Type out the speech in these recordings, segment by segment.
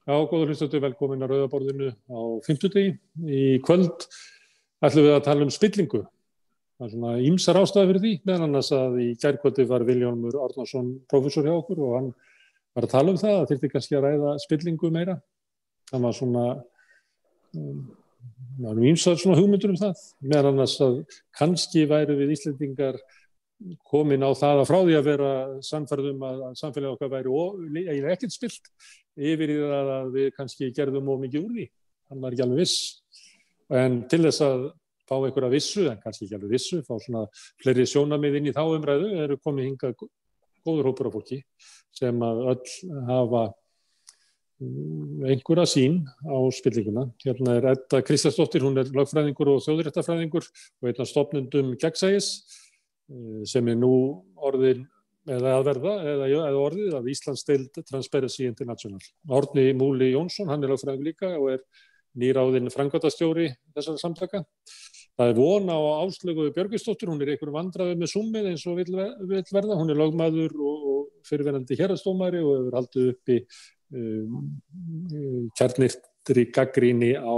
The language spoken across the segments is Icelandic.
Já, góður hlustendur, velkomin að Rauða borðinu á fimmtudegi. Í kvöld ætlum við að tala um spillingu. Það er svona ýmsar ástæður fyrir því, meðal annars að í gærkvöldi var Vilhjálmur Árnason prófessor hjá okkur og hann var að tala um það, að þyrfti kannski að ræða spillingu meira. Það var svona, ýmsar svona hugmyndur um það, meðal annars að kannski væru við Íslendingar komin á það að frá því að vera sannfærð að samfélagið okkar væri eiginlega ekkert spilt yfir í það að við kannski gerðum of mikið úr því. Hann var ekki alveg viss. En til þess að fá einhverja vissu, en kannski ekki alveg vissu, fá svona fleiri sjónarmið inn í þá umræðu, eru komið hingað góður hópur af fólki sem að öll hafa einhverja sýn á spillinguna. Hérna er Edda Kristjánsdóttir, hún er lögfræðingur og þjóðréttarfræðingur og einn af stofnendum Gegnsæis, sem er nú orðin eða að verða, eða orðið af Íslandsdeild Transparency International. Árni Múli Jónsson, hann er lögfræðingur líka og er nýráðinn framkvæmdastjóri þessara samtaka. Það er von á Áslaugu Björgvinsdóttur, hún er í einhverjum vandræðum með Zoomið eins og vill verða. Hún er lögmaður og fyrrverandi héraðsdómari og hefur haldið uppi kjarnyrtri gagnrýni á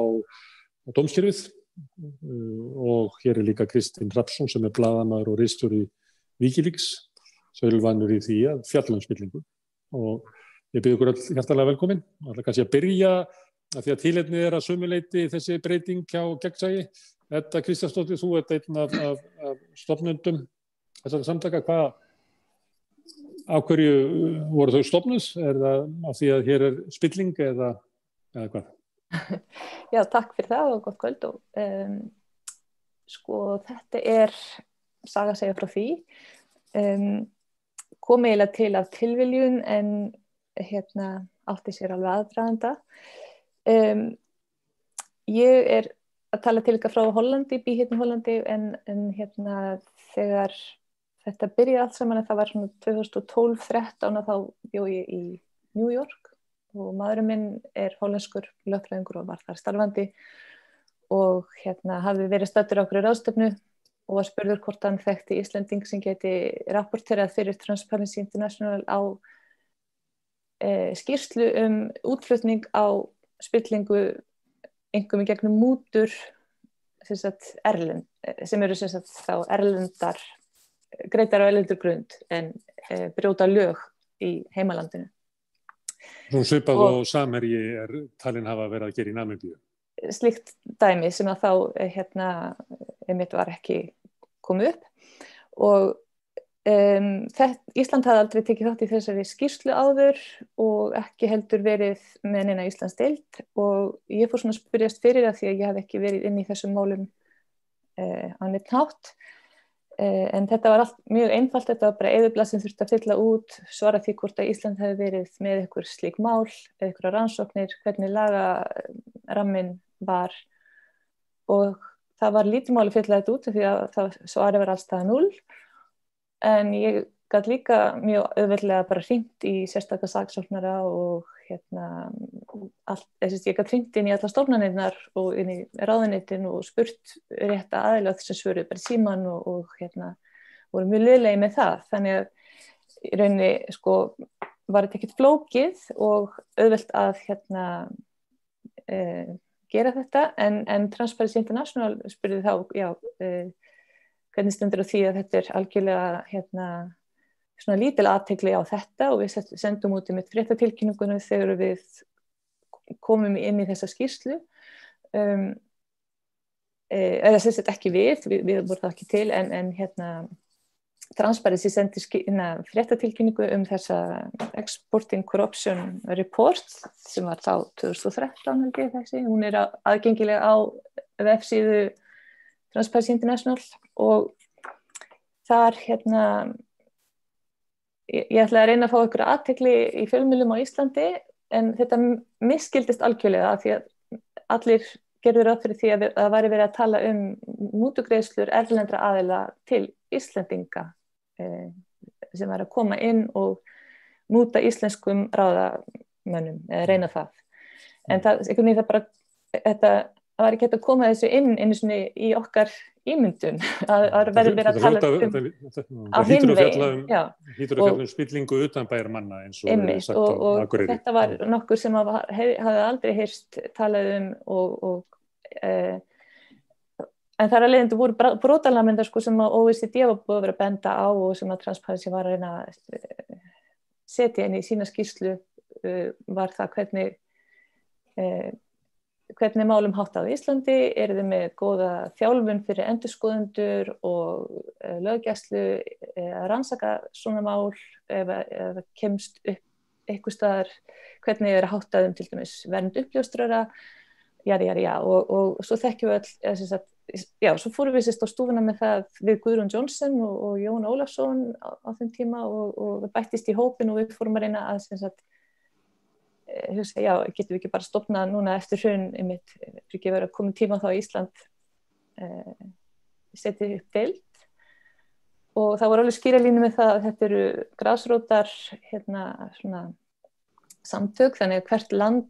dómskerfið. Og hér er líka Kristinn Hrafnsson sem er blaðamaður og ritstjóri Wikileaks, sölvanur í því að fjalla um spillingu. Og ég bið ykkur öll hjartanlega velkomin. Það er kannski að byrja af því að tilefnið er að sumu leyti þessi breyting hjá Gegnsæi. Edda Kristjánsdóttir, þú ert einn af stofnendum þessara samtaka. Af hverju voru þau stofnuð? Er það af því að hér er spilling eða hvað? Já, takk fyrir það og gott kvöld. Þetta er saga að segja frá því. Kom eiginlega til af tilviljun en átti sér alveg aðdraganda. Ég er að tala til ykkar frá Hollandi, bý hérna í Hollandi en þegar þetta byrjaði allt saman, það var svona 2012-13 þá bjó ég í New York og maðurinn minn er hollenskur lögfræðingur og var þar starfandi og hafði verið staddur á einhverju ráðstefnu og var spurður hvort hann þekkti Íslending sem geti rapporterað fyrir Transparency International á skýrslu útflutning á spillingu einkum í gegnum mútur sem eru þá erlendar greiddar á erlendur grund en brjóta lög í heimalandinu. Nú svipað og Samherji er talin hafa verið að gera í Namibíu. Slíkt dæmi sem að þá einmitt var ekki komið upp og Ísland hafði aldrei tekið þátt í þessari skýrslu áður og ekki heldur verið með neina Íslandsdeild og ég fór svona að spyrjast fyrir það því að ég hafði ekki verið inn í þessum málum á neitt hátt. En þetta var allt mjög einfalt, þetta var bara eyðublað sem þurfti að fylla út, svara því hvort að Ísland hefði verið með einhver slík mál, einhverja rannsóknir, hvernig lagaramminn var og það var lítið máli að fylla þetta út því að svarið var allstað 0 en ég gat líka mjög auðveldlega bara hringt í sérstaka saksóknara og ég gat hringt inn í alla stofnanirnar og inn í ráðuneytin og spurt rétta aðila þess að svöruðu bara í símann og voru mjög liðlegir með það. Þannig að í rauninni var þetta ekkert flókið og auðvelt að gera þetta en Transparency International spurði þá, hvernig stendur á því að þetta er algjörlega svona lítil athygli á þetta og við sendum út með fréttatilkynningunum þegar við komum inn í þessa skýrslu. Eða sem sagt ekki við vorum það ekki til en Transparency sendi fréttatilkynningu þessa Exporting Corruption Report sem var þá 2013 held ég þessi. Hún er aðgengileg á vefsíðu Transparency International og þar ég ætlaði að reyna að fá einhverja athygli í fjölmiðlum á Íslandi en þetta misskildist algjörlega því að allir gerðu ráð fyrir því að það væri verið að tala mútugreiðslur erlendra aðila til Íslendinga sem væri að koma inn og múta íslenskum ráðamönnum eða reyna það. En það bara, þetta það var ekki hægt að koma þessu inn einu svona í okkar ímyndun að verður verið að tala á hinn veginn. Hlýtur að fjalla spillingu utan bæjarmanna eins og verið sagt á Akureyri. Og þetta var nokkur sem hafði aldrei heyrst talað en þar að leiðandi voru brotalamyndar sko, sem að OECD var búið að vera að benda á og sem að Transparency var að reyna að setja inn í sína skýrslu var það hvernig málum háttað á Íslandi, eru þið með góða þjálfun fyrir endurskoðendur og löggæslu að rannsaka svona mál ef kemst upp einhvers staðar, hvernig er háttað til dæmis vernd uppljóstrara, og svo þekkjum við öll, svo fórum við á stúfuna með það við Guðrún Johnson og Jón Ólafsson á þeim tíma og bættist í hópin og við fórum að reyna að getum við ekki bara stofnað núna eftir hrun einmitt, fyrir ekki verið að koma tíma þá í Ísland setið upp deild og það voru alveg skýralínu með það að þetta eru grasrótar svona samtök, þannig að hvert land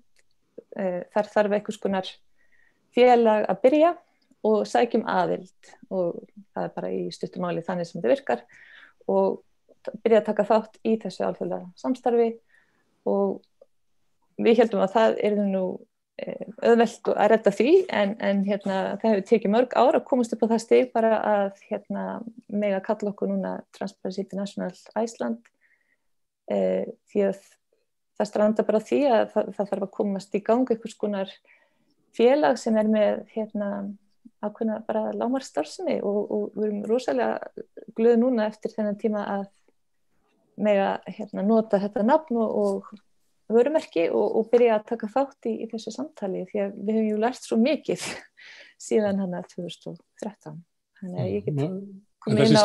þar þarf einhvers konar félag að byrja og sækjum aðild og það er bara í stuttu máli þannig sem þetta virkar og byrja að taka þátt í þessu alþjóðlega samstarfi og við heldum að það nú auðvelt að redda því en það hefur tekið mörg ár að komast upp á það stig bara að mega kalla okkur núna Transparency International Iceland því að það strandar bara því að það þarf að komast í gang einhvers konar félag sem er með ákveðna bara lágmarksstarfsemi og við erum rosalega glöð núna eftir þennan tíma að mega nota þetta nafn og vörumerki og byrja að taka þátt í þessu samtali því að við höfum ju lært svo mikið síðan 2013. Þannig að ég get komið inn á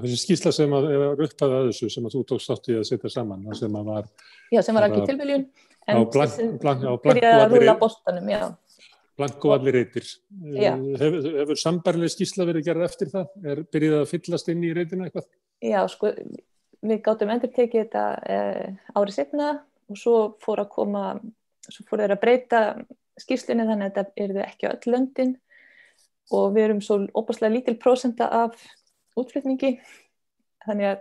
þessi skýrsla sem er upphafið að þessu sem að þú tókst þátt í að setja saman sem að var sem var ekki tilviljun en byrjaði að rúlla boltanum blank og allir reitir. Hefur sambærileg skýrsla verið gerð eftir það? Byrjaði að fyllast inn í reitina eitthvað? Já, sko við gátum endurtekið þetta árið seinna og svo fór þeir að breyta skýrslunni þannig að þetta yrðu ekki öll löndin og við erum svo óbúslega lítil prósenta af útflutningi þannig að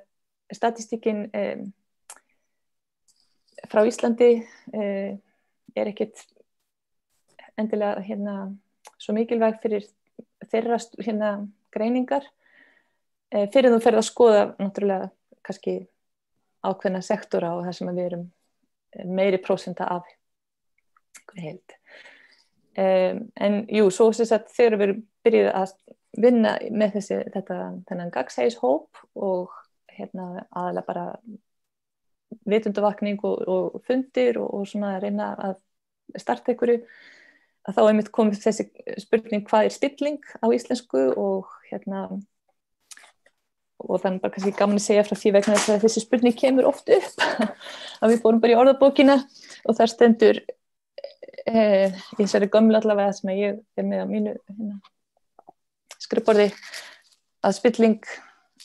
statistíkin frá Íslandi er ekkert endilega svo mikilvæg fyrir þeirra greiningar fyrir þú ferð að skoða náttúrulega kannski ákveðna sektora og það sem við erum meiri prósenta af heild. En jú, svo þegar við erum byrjuð að vinna með þennan gagnsæishóp og aðalega bara vitundavakning og fundir og svona að reyna að starta einhverju, að þá einmitt komið þessi spurning hvað er spilling á íslensku og og þannig bara kannski gaman að segja frá því vegna þess að þessi spurning kemur oft upp að við fórum bara í orðabókina og þar stendur í þessari gömlu allavega sem ég er með á mínu skrifborði að spilling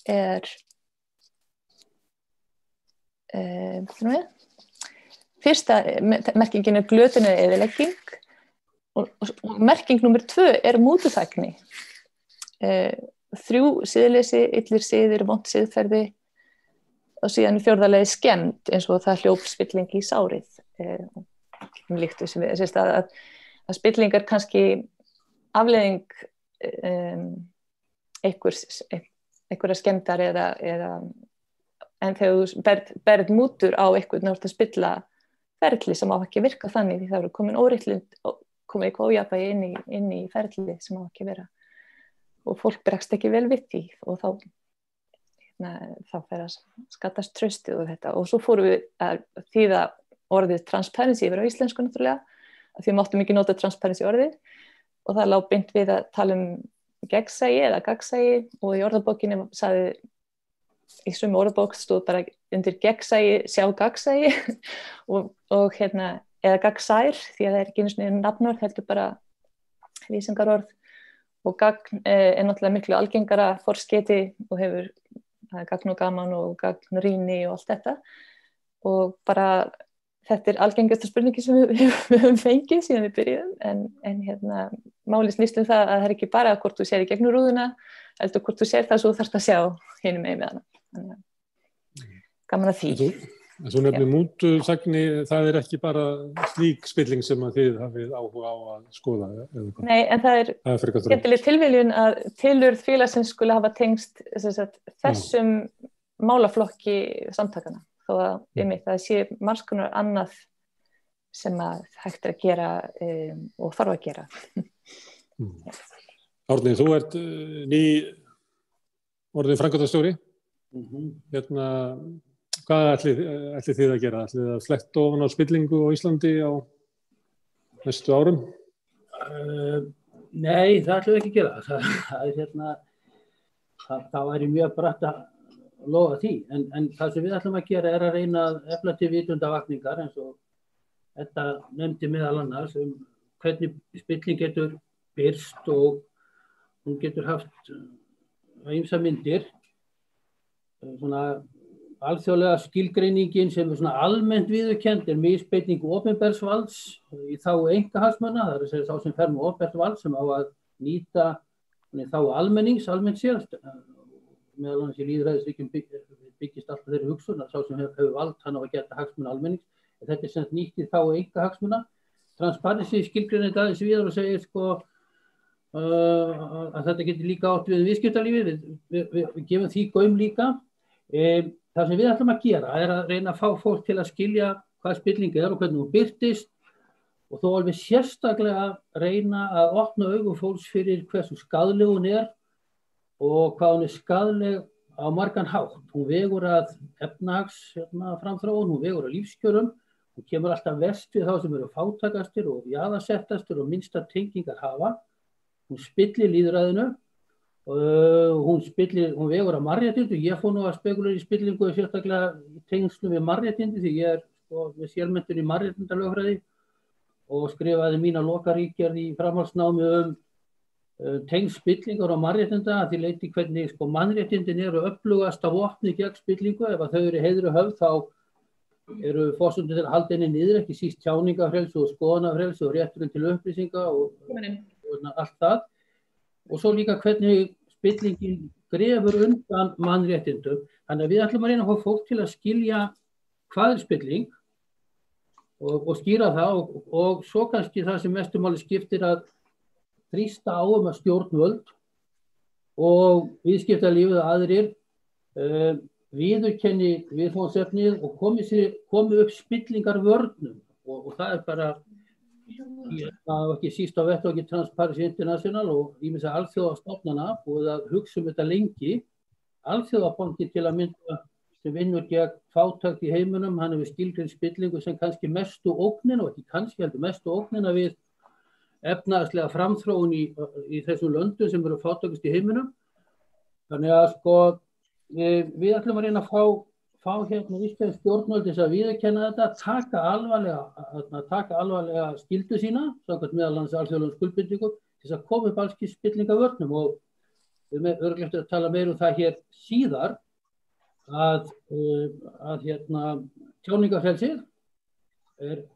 er fyrsta merkingin er glötun eða eyðilegging og merking númer 2 er mútuþægni 3 siðleysi, illir siðir, vont siðferði og síðan 4. lagi skemmd eins og það hljóp spilling í sárið líkt sem við að spilling er kannski afleiðing einhverja skemmdar eða en þegar þú berð mútur á einhvern þá ertu að spilla ferli sem á ekki virka þannig því það eru komin komið eitthvað ójafnvægi inn í ferli sem á ekki vera og fólk bregst ekki vel við því og þá fer að skattast traustið og þetta og svo fórum við að þýða orðið transparency yfir á íslensku náttúrulega að því máttum ekki nota transparency orðið og það lá beint við að tala gegnsæi eða gagnsæi og í orðabókinni sagði í sömu orðabók stóð bara undir gegnsæi sjá gagnsæi og eða gagnsær því að það er ekki einu sinni nafnorð heldur bara lýsingarorð og gagn er náttúrulega miklu algengara forskeyti og hefur gagn og gaman og gagnrýni og allt þetta og bara þetta algengasta spurningi sem við höfum fengið síðan við byrjuðum, en málið snýst það að það ekki bara hvort þú sér í gegnum rúðuna, heldur hvort þú sér það svo þú þarft að sjá hinum megin með hana. Þannig gaman að því. En svo nefnir mútusagni, það ekki bara slík spilling sem að þið hafið áhuga á að skoða? Nei, en það skemmtileg tilviljun að tilurð félagsins skuli hafa tengst þessum málaflokki samtakana. Þó að það sé margs konar annað sem að hægt að gera og þarf að gera. Árni, þú ert ný orðin framkvæmdastjóri. Hvað ætlið þið að gera? Ætlið þið að fletta ofan á spillingu á Íslandi á næstu árum? Nei, það ætlum við ekki að gera. Það væri mjög bratt að lofa því, en það sem við ætlum að gera að reyna að efla til vitundavakningar eins og þetta nefndi meðal annars hvernig spilling getur birst og hún getur haft ýmsar myndir. Svona alþjóðlega skilgreiningin sem svona almennt viðurkennd misbeiting opinbers valds í þágu einkahagsmuna, það að sá sem fer með opinbert vald sem á að nýta í þágu almennings, almennt sér, meðal annars í lýðræðisríkjum byggist alltaf þeirri hugsun að sá sem hefur vald hann á að geta hagsmuna almennings. Þetta sem nýtt í þágu einkahagsmuna. Transparency skilgreinir þetta aðeins viðar og segir að þetta getur líka átt við viðskiptalífið. Við gefum því gaum líka. Það sem við ætlum að gera að reyna að fá fólk til að skilja hvað spilling og hvernig hún birtist og þó alveg sérstaklega reyna að opna augu fólks fyrir hversu skaðleg hún og hvað hún skaðleg á margan hátt. Hún vegur að efnahags framþróun, hún vegur að lífskjörum, hún kemur alltaf verst við þá sem eru fátækastir og jaðarsettastir og minnsta tengingar hafa. Hún spillir lýðræðinu, hún vegur að mannréttindi. Ég fór nú að spekulera í spillingu sérstaklega í tengslum við mannréttindi því ég með sérmenntun í mannréttindalögfræði og skrifaði mína lokaríkjörð í framhaldsnámi tengsl spillingar og mannréttinda að því leyti hvernig mannréttindin eru öflugasta vopnið gegn spillingu. Ef að þau eru heiðri höfð þá eru forsendur til að halda henni niður, ekki síst tjáningafrelsi og skoðanafrelsi og rétturinn til upplýsinga og allt það. Og svo líka hvernig spillingin grefur undan mannréttindum. Þannig að við ætlum að reyna að fá fólk til að skilja hvað spilling og skýra það og svo kannski það sem mestu máli skiptir að þrýsta á að stjórnvöld og viðskiptalífið og aðrir viðurkenni viðfangsefnið og komi upp spillingarvörnum og það bara ekki síst á vettvangi Transparency International og ýmissa alþjóðastofnana búið að hugsa þetta lengi. Alþjóðabanki til að mynda sem vinnur gegn fátækt í heiminum, hann hefur skilgreint spillingu sem kannski mestu ógnina og ekki kannski heldur mestu ógnina við efnahagslega framþróun í þessum löndum sem eru fátækust í heiminum. Þannig að við ætlum að reyna að fá íslensk stjórnvöld þess að viðurkenna þetta, taka alvarlega skyldu sína, samkvæmt meðal annars alþjóðlegum skuldbindingum, til að koma upp alls kyns spillingavörnum og við erum örugglega eftir að tala meira það hér síðar að tjáningafrelsið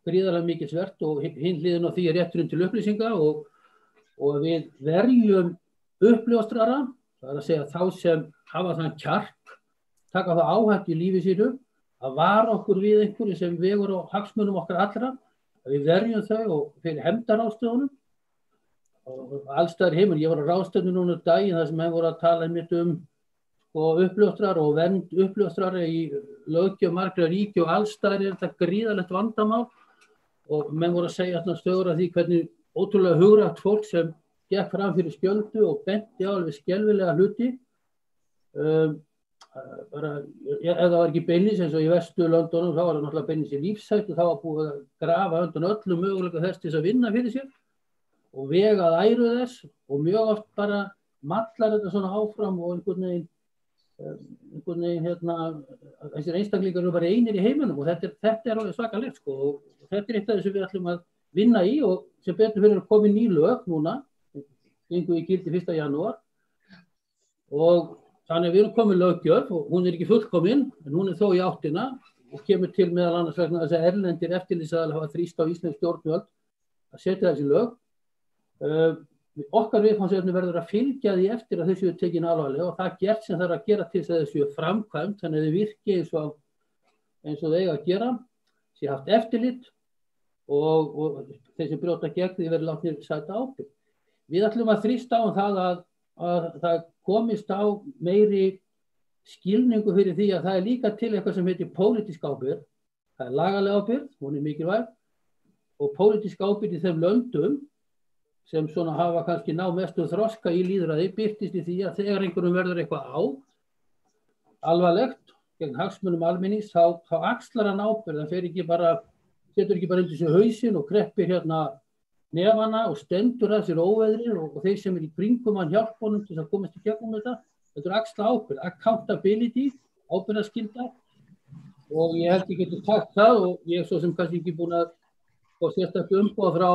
gríðarlega mikilsvert og hinn hliðin á því rétturinn til upplýsinga og við verjum uppljóstrara, það að segja þá sem hafa þann kjark, taka það áhættu í lífi sínu, að vara okkur við einhverju sem vegur á hagsmunum okkar allra, að við verjum þau og fyrir hefndaráðstöfunum og allstaðar heimur. Ég var á ráðstöfnu núna daginn þar sem hefur voru að tala einmitt uppljóstrar og vernd uppljóstrara í löggjöf margra ríki og allstaðar þetta gríðarlegt vandamál og menn voru að segja stöður af því hvernig ótrúlega hugrætt fólk sem gekk fram fyrir skjöldu og benti á alveg skelfilega hluti ef það var ekki beinlínis eins og í Vesturlöndunum þá var það náttúrulega beinlínis í lífshættu, þá var búið að grafa undan öllum möguleika þess til þess að vinna fyrir sér og vegað æru þess og mjög oft bara mallar þetta svona áfram og einhvern veginn þessir einstaklingar eru bara einir í heiminum og þetta alveg svakalegt og þetta eitt af þessu við ætlum að vinna í og sem betur fyrir að koma ný lög núna, gengur í gildi 1. janúar og þannig að við erum komin löggjöf og hún ekki fullkomin en hún þó í áttina og kemur til meðal annars vegna þess að erlendir eftirlitsaðilar hafa þrýst á íslensk stjórnvöld að setja þessi lög. Okkar viðfangsefni verður að fylgja því eftir að þau séu tekin alvarlega og það gert sem þarf að gera til þess að þau séu framkvæmt, þannig að þau virki eins og þau eiga að gera, sé haft eftirlit og þeir sem brjóta gegn því verður látnir sæta ábyrgð. Við ætlum að þrýsta á það að það komist á meiri skilningu fyrir því að það er líka til eitthvað sem heitir pólitísk ábyrgð. Það er lagaleg ábyrgð, hún er mikilvæg, og pólitísk ábyrgð í þeim löndum sem svona hafa kannski ná mestu þroska í lýðræði birtist í því að þegar einhverjum verður eitthvað alvarlegt gegn hagsmunum almennings þá axlar hann ábyrgð, hann setur ekki bara undir sig hausinn og kreppir nefana og stendur að sér óveðri og þeir sem í kringum hann hjálpa honum til að komast í gegnum þetta. Þetta er axla ábyrgð, accountability, ábyrgðarskylda, og ég held ég geti sagt það og ég er svo sem kannski ekki búin að fá sérstaklega umboð frá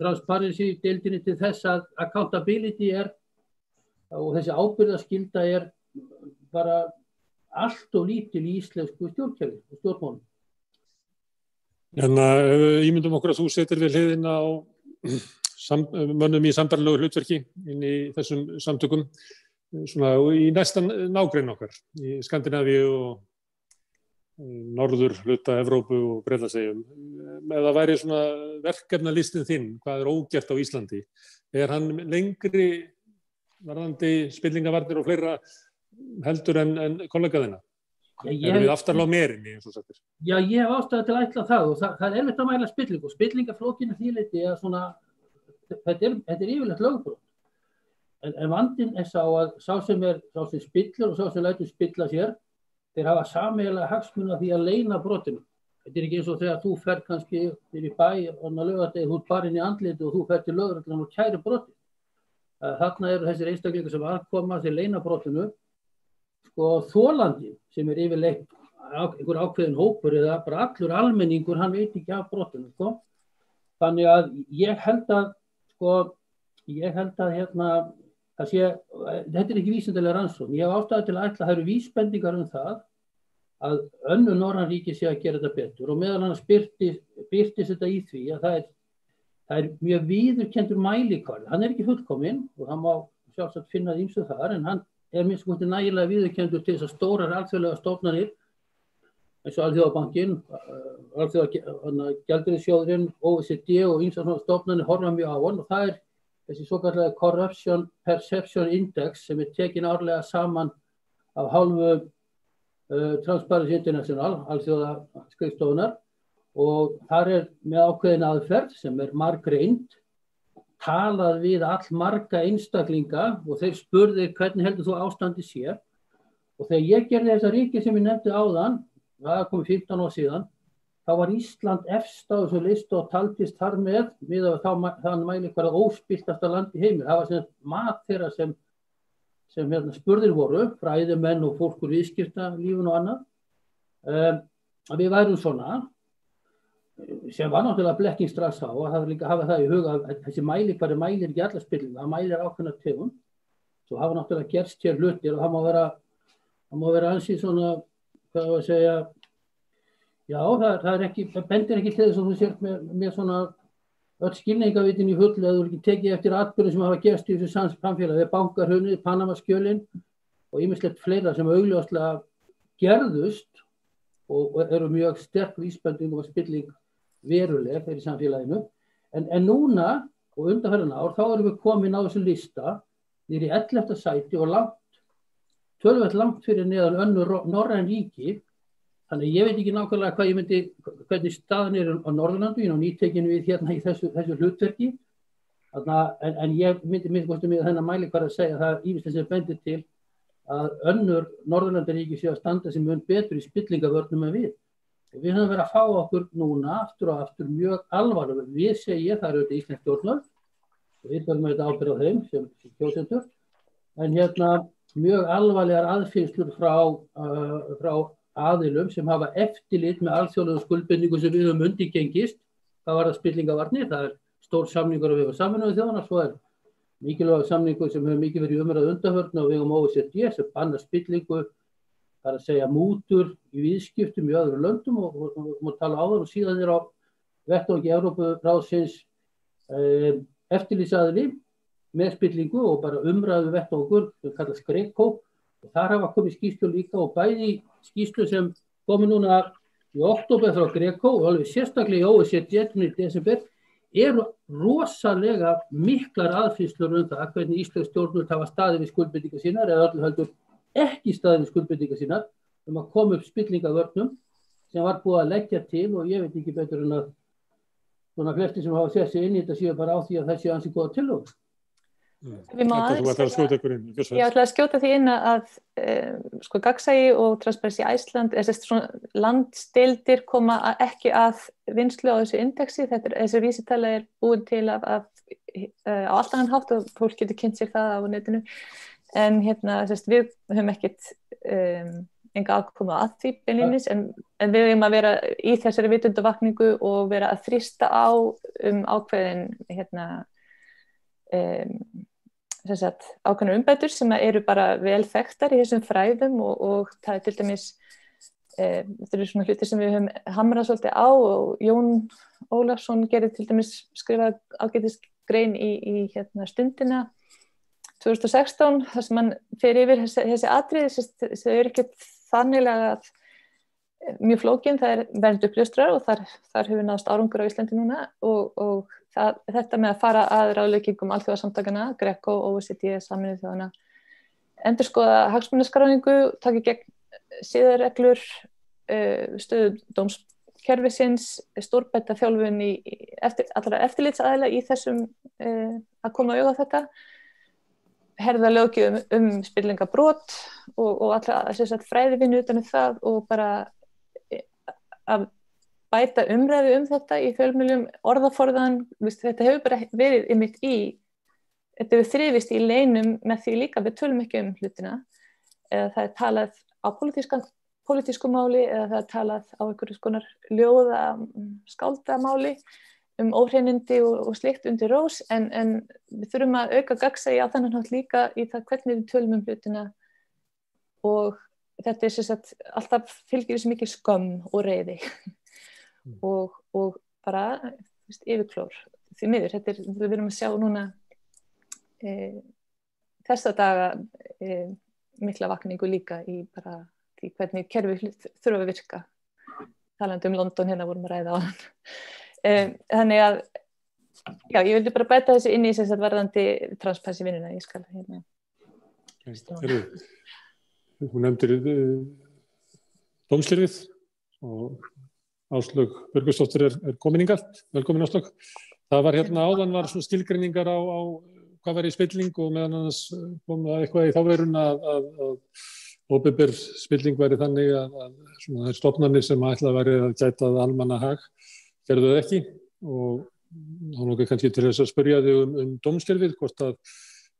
Transparency deildinni til þess að accountability og þessi ábyrgðarskylda bara allt og lítil í íslensku stjórnkerfi og stjórnmálum. Ímyndum okkur að þú setir við hliðina á mönnum í sambærilegu hlutverki inn í þessum samtökum, svona í næsta nágrein okkar, í Skandinavíu og norður hluta Evrópu og Bretlandseyjum. Ef það væri svona verkefnalistin þinn, hvað er ógert á Íslandi? Er hann lengri varðandi spillingavarnir og fleira heldur en kollega þinna? Erum við aftarlega á merinni, eins og sagtir? Já, ég hef ástæðu til að ætla það og það er erfitt að mæla spillingu. Spillingaflókin því leyti að svona, þetta er yfirleitt lögbrot. En vandinn er sá að sá sem spillar og sá sem lætur spilla sér, þeir hafa sameiginlega hagsmuni af því að leyna brotinu. Þetta er ekki eins og þegar þú fer kannski í bæ á laugardegi, þú ert barinn í andliti og þú fer til lögreglan og kærir brotið. Þarna eru þessir einstaklingar sem aðkoma til leyna brotinu, þolandi sem er yfirleitt einhver ákveðin hópur eða bara allur almenningur, hann veit ekki af brotinu. Þannig að ég held að þetta er ekki vísindalega rannsókn. Ég hef ástæðu til að ætla að það eru vísbendingar það að önnur norræn ríki sé að gera þetta betur og meðal annars birtist þetta í því að það er mjög viðurkenndur mælikvarði. Hann er ekki fullkominn og hann má sjálfsagt finna ýmsu þar, en hann er minnst kosti nægilega viðurkenndur til þess að stórar alþjóðlega stofnanir eins og Alþjóðabankinn, Gjaldeyrisjóðurinn, OECD og ýmsar svona stofnanir horfa mjög á hann og það er þessi svokallaði Corruption Perception Index sem er tekin árlega saman af hálfu Transparency International, alþjóðaskrifstofunnar, og þar er með ákveðin aðferð sem er margreind, talað við allmarga einstaklinga og þeir spurðir hvernig heldur þú ástandi sé. Og þegar ég gerði þessa ríki sem ég nefndi áðan, það kom 15 ár síðan, þá var Ísland efst á þessu listu og taldist þar með að þann mælikvarða óspilltasta land í heimi. Það var sem mat þeirra sem spurðir voru, fræðimenn og fólk úr viðskiptalífinu og annað. Við værum svona, sem var náttúrulega blekking strax á, að það líka hafa það í huga að þessi mælikvarði mælir ekki alla spillingu, það mælir ákveðna tegund. Svo hafa náttúrulega gerst hér hlutir og það má vera ansið svona, hvað var að segja, já, það bendir ekki til þess að þú sért með svona öll skilningavitin í hullu eða þú ekki tekið eftir atburðum sem hafa gerst í þessu samfélagi, bankahrunið, Panamaskjölin og ýmislegt fleira sem augljóslega gerðust og eru mjög sterk vísbending og spilling veruleg fyrir samfélaginu. En núna og undanfarandi ár þá erum við komin á þessu lista niður í 11. sæti og töluvert langt fyrir neðan önnur norræn ríki. Þannig ég veit ekki nákvæmlega hvernig staðan er á Norðurlandi, ég er nýtekinn við hérna í þessu hlutverki. En ég myndi með þennan mælikvarða að segja að það ýmislegt sem bendir til að önnur Norðurlandaríki séu að standa sem mun betur í spillingavörnum en við. Og við höfum verið að fá okkur núna aftur og aftur mjög alvarlega. Við segja það eru auðvitað íslensk stjórnvöld og við höfum auðvitað ábyrgð á þeim sem kjósendur. En hérna mjög alvarlegar aðfinnslur frá aðilum sem hafa eftirlit með alþjóðlegu skuldbindingu sem við höfum undirgengist. Það var það spillingavarnir, það er stór samningur á vegum Sameinuðu þjóðanna, svo er mikilvægur samningur sem hefur mikið verið í umræðu undanfarna á vegum OECD sem bannar spillingu það er að segja mútur í viðskiptum í öðrum löndum og tala áður og síðan á vettvangi Evrópuráðsins eftirlitsaðili með spillingu og bara umræðu vettvangur sem kallast GRECO og þar hafa komið skýrslur líka og bæði skýrslur sem komið núna í október frá GRECO og alveg sérstaklega í OECD í desember eru rosalega miklar aðfinnslur það hvernig íslensk stjórnvöld hafa staðið við skuldbindingar sínar eða öllu heldur ekki staðið við skuldbindingar sínar að koma upp spillingavörnum sem var búið að leggja til og ég veit ekki betur en að svona flestir sem hafa sett sig inn í þetta séu bara á því að það séu ansi góða tillögur. Ég ætla að skjóta því inn að sko gagnsæi og Transparency Iceland landsdeildir koma ekki að vinnslu á þessu indexi, þessi vísitala búin til á allt annan hátt og fólk getur kynnt sér það á netinu en við höfum ekkert enga aðkoma að því beinlínis en við höfum að vera í þessari vitundavakningu og vera að þrýsta á ákveðin ákveðnar umbætur sem eru bara vel þekktar í þessum fræðum og það til dæmis þetta eru svona hlutir sem við höfum hamrað svolítið á og Jón Ólafsson gerir til dæmis skrifað ágætisgrein í Stundina 2016 þar sem hann fer yfir þessi atriði þau eru ekki þanniglega mjög flókin, það vernd uppljóstrar og þar hefur náðst árangur á Íslandi núna og þetta með að fara að ráðleggingum alþjóðasamtakana, GRECO, OECD, Sameinuðu þjóðanna, endurskoða hagsmunaskráningu, taka gegn siðareglur, stöðu dómskerfisins, stórbæta þjálfun í allra eftirlitsaðila í þessum að koma auga á þetta, herða löggjöf spillingabrot og allra fræðivinnu utan það og bara að bæta umræðu þetta í fjölmiðlum, orðaforðan, þetta hefur bara verið þetta hefur þrifist í leinum með því líka við tölum ekki hlutina, eða það talað á pólitísku máli eða það talað á einhverjum konar ljóða, skáldamáli óhreinindi og slíkt undir rós, en við þurfum að auka gagnsæi á þennan hátt líka í það hvernig við tölum hlutina og þetta alltaf fylgir þessu mikil skömm og reiði og bara yfirklór því miður, við erum að sjá núna þessa daga mikla vakningu líka í bara því hvernig kerfi þurfa að virka talandi London vorum að ræða á hann þannig að já, ég vildi bara bæta þessu inn í varðandi transparency vinnuna, ég skal Hún nefndir dómskerfið og Áslaug Björgvinsdóttir komin hingað, velkomin Áslaug. Það var áðan var svona skilgreiningar á hvað var í spilling og meðan annars kom eitthvað í þá verun að opinber spilling væri þannig að svona þær stofnanir sem ætla að væri að gæta almannahag gerðu það ekki og þá nokkuð kannski til þess að spyrja þig dómskerfið hvort að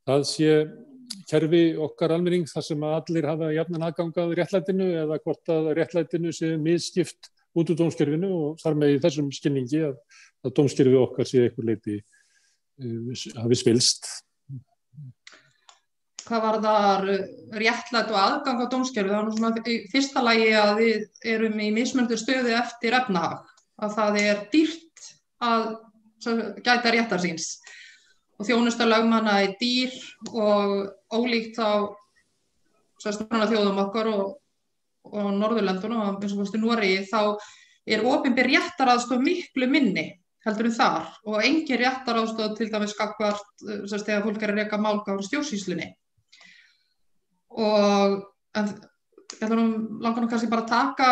það sé kerfi okkar almenning þar sem allir hafa jafnan aðgangað réttlætinu eða hvort að réttlætinu sé misskipt út úr dómskerfinu og þar með í þessum skilningi að dómskerfi okkar sé einhver leyti hafi spilst. Hvað varðar réttlætt og aðgang á dómskerfi, þá svona í fyrsta lagi að við erum í mismunandi stöðu eftir efnahag, að það dýrt að gæta réttar síns og þjónusta lögmanna dýr og ólíkt þá þjóðum okkar og Norðurlöndunum eins og Noregi þá opinber réttaraðstoð miklu minni heldur en þar og engin réttaraðstoð til dæmis gagnvart þegar fólk að reka mál gagnvart stjórnsýslunni og ég langar kannski bara að taka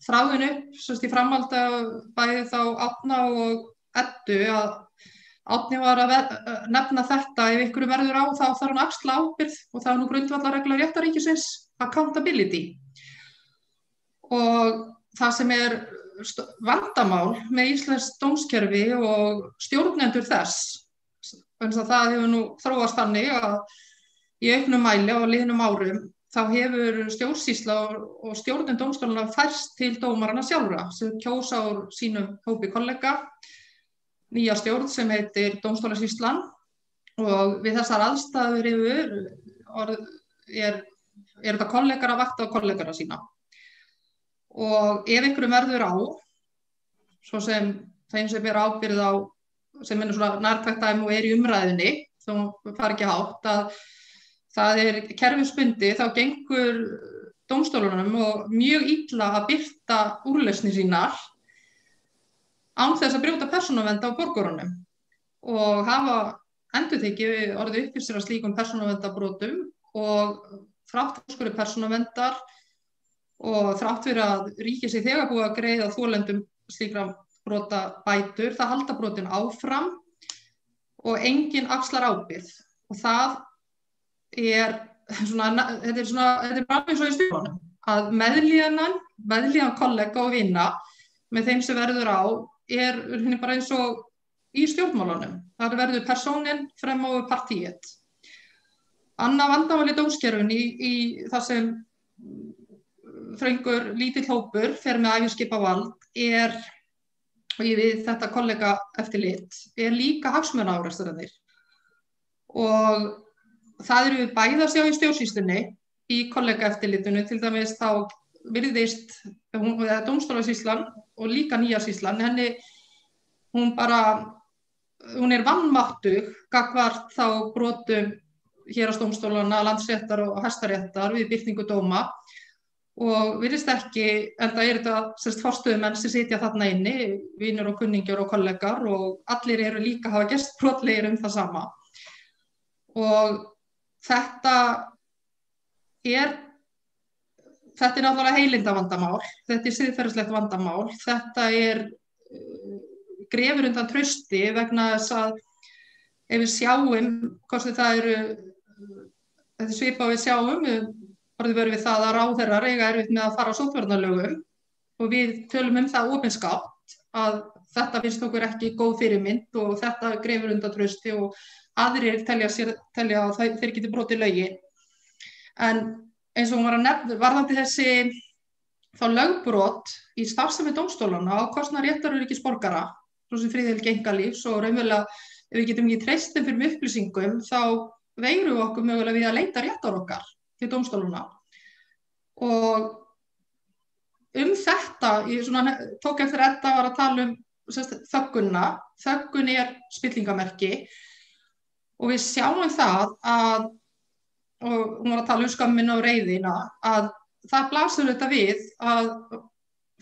þráðinn upp í framhaldi af bæði þá Árna og Eddu að Árni var að nefna þetta ef ykkur verður á þá þarf hann að axla ábyrgð og það nú grundvallarregla réttarríkisins accountability og það sem vandamál með íslenskt dómskerfi og stjórnendur þess þannig að það hefur nú þróast þannig að í auknum mæli á liðnum árum þá hefur stjórnsýsla og stjórnun dómstólanna færst til dómarana sjálfra sem kjósa úr sínum hópi kollega nýja stjórn sem heitir Dómstólasýslan og við þessar aðstæður eru þetta kollegar að vakta á kollegara sína. Og ef einhverjum verður á, svo sem þeim sem ber ábyrgð á, sem svona nærtækt dæmi og í umræðunni, þá fari ekki hátt, að það kerfisbundið, þá gengur dómstólunum og mjög illa að birta úrlausnir sínar án þess að brjóta persónuvernd á borgurunum og hafa endurtekið orðið upplýstir af slíkum persónuverndarbrotum og þrátt úrskurði persónuverndar og þrátt fyrir að ríkið sé þegar búið að greiða þolendum slíkra brota bætur, það halda brotin áfram og enginn axlar ábyrgð. Og það þetta er bara eins og í stjórnum, að meðlíðan kollega og vina með þeim sem verður á bara eins og í stjórnmálunum. Það verður persónin frem á partíet. Annað vandamál í dómskerfinu í það sem þröngur lítill hópur fer með æviskipavald og ég við þetta kollega eftirlit, líka hagsmunaárekstrarnir. Og það eru við bæði að sjá í stjórnsýslunni, í kollega eftirlitinu, til dæmis þá virðist dómstólasýslan og líka nýja sýslan, hún vanmáttug gagnvart þá brotum héraðsdómstólana, Landsréttar og Hæstaréttar við birtingu dóma og virðist ekki, enda þetta forstöðumenn sem sitja þarna inni, vinur og kunningjar og kollegar og allir eru líka hafa gerst brotlegir það sama. Og þetta náttúrulega heilindavandamál, þetta siðferðislegt vandamál, þetta grefur undan trausti vegna þess að ef við sjáum, hvort þetta svipað við sjáum, orðið verið við það að ráðherrar eiga erfitt með að fara á sóttvarnalögum og við tölum það opinskátt að þetta finnst okkur ekki góð fyrirmynd og þetta grefur undan trausti og aðrir telja að þeir geti brotið lögin. En eins og hún var að nefna, varðandi þessi þá lögbrot í starfsemi dómstólana á kostnað réttaröryggis borgara, svo sem friðhelgi einkalífs og raunverulega ef við getum ekki treyst þeim fyrir upplýsingum þá veigrum við okkur mögulega við að leita réttar okkar til dómstólana. Og þetta, ég tók eftir þetta var að tala þöggunna. Þöggun spillingamerki og við sjáum það að, og hún var að tala skammina og reiðina, að það blasir þetta við að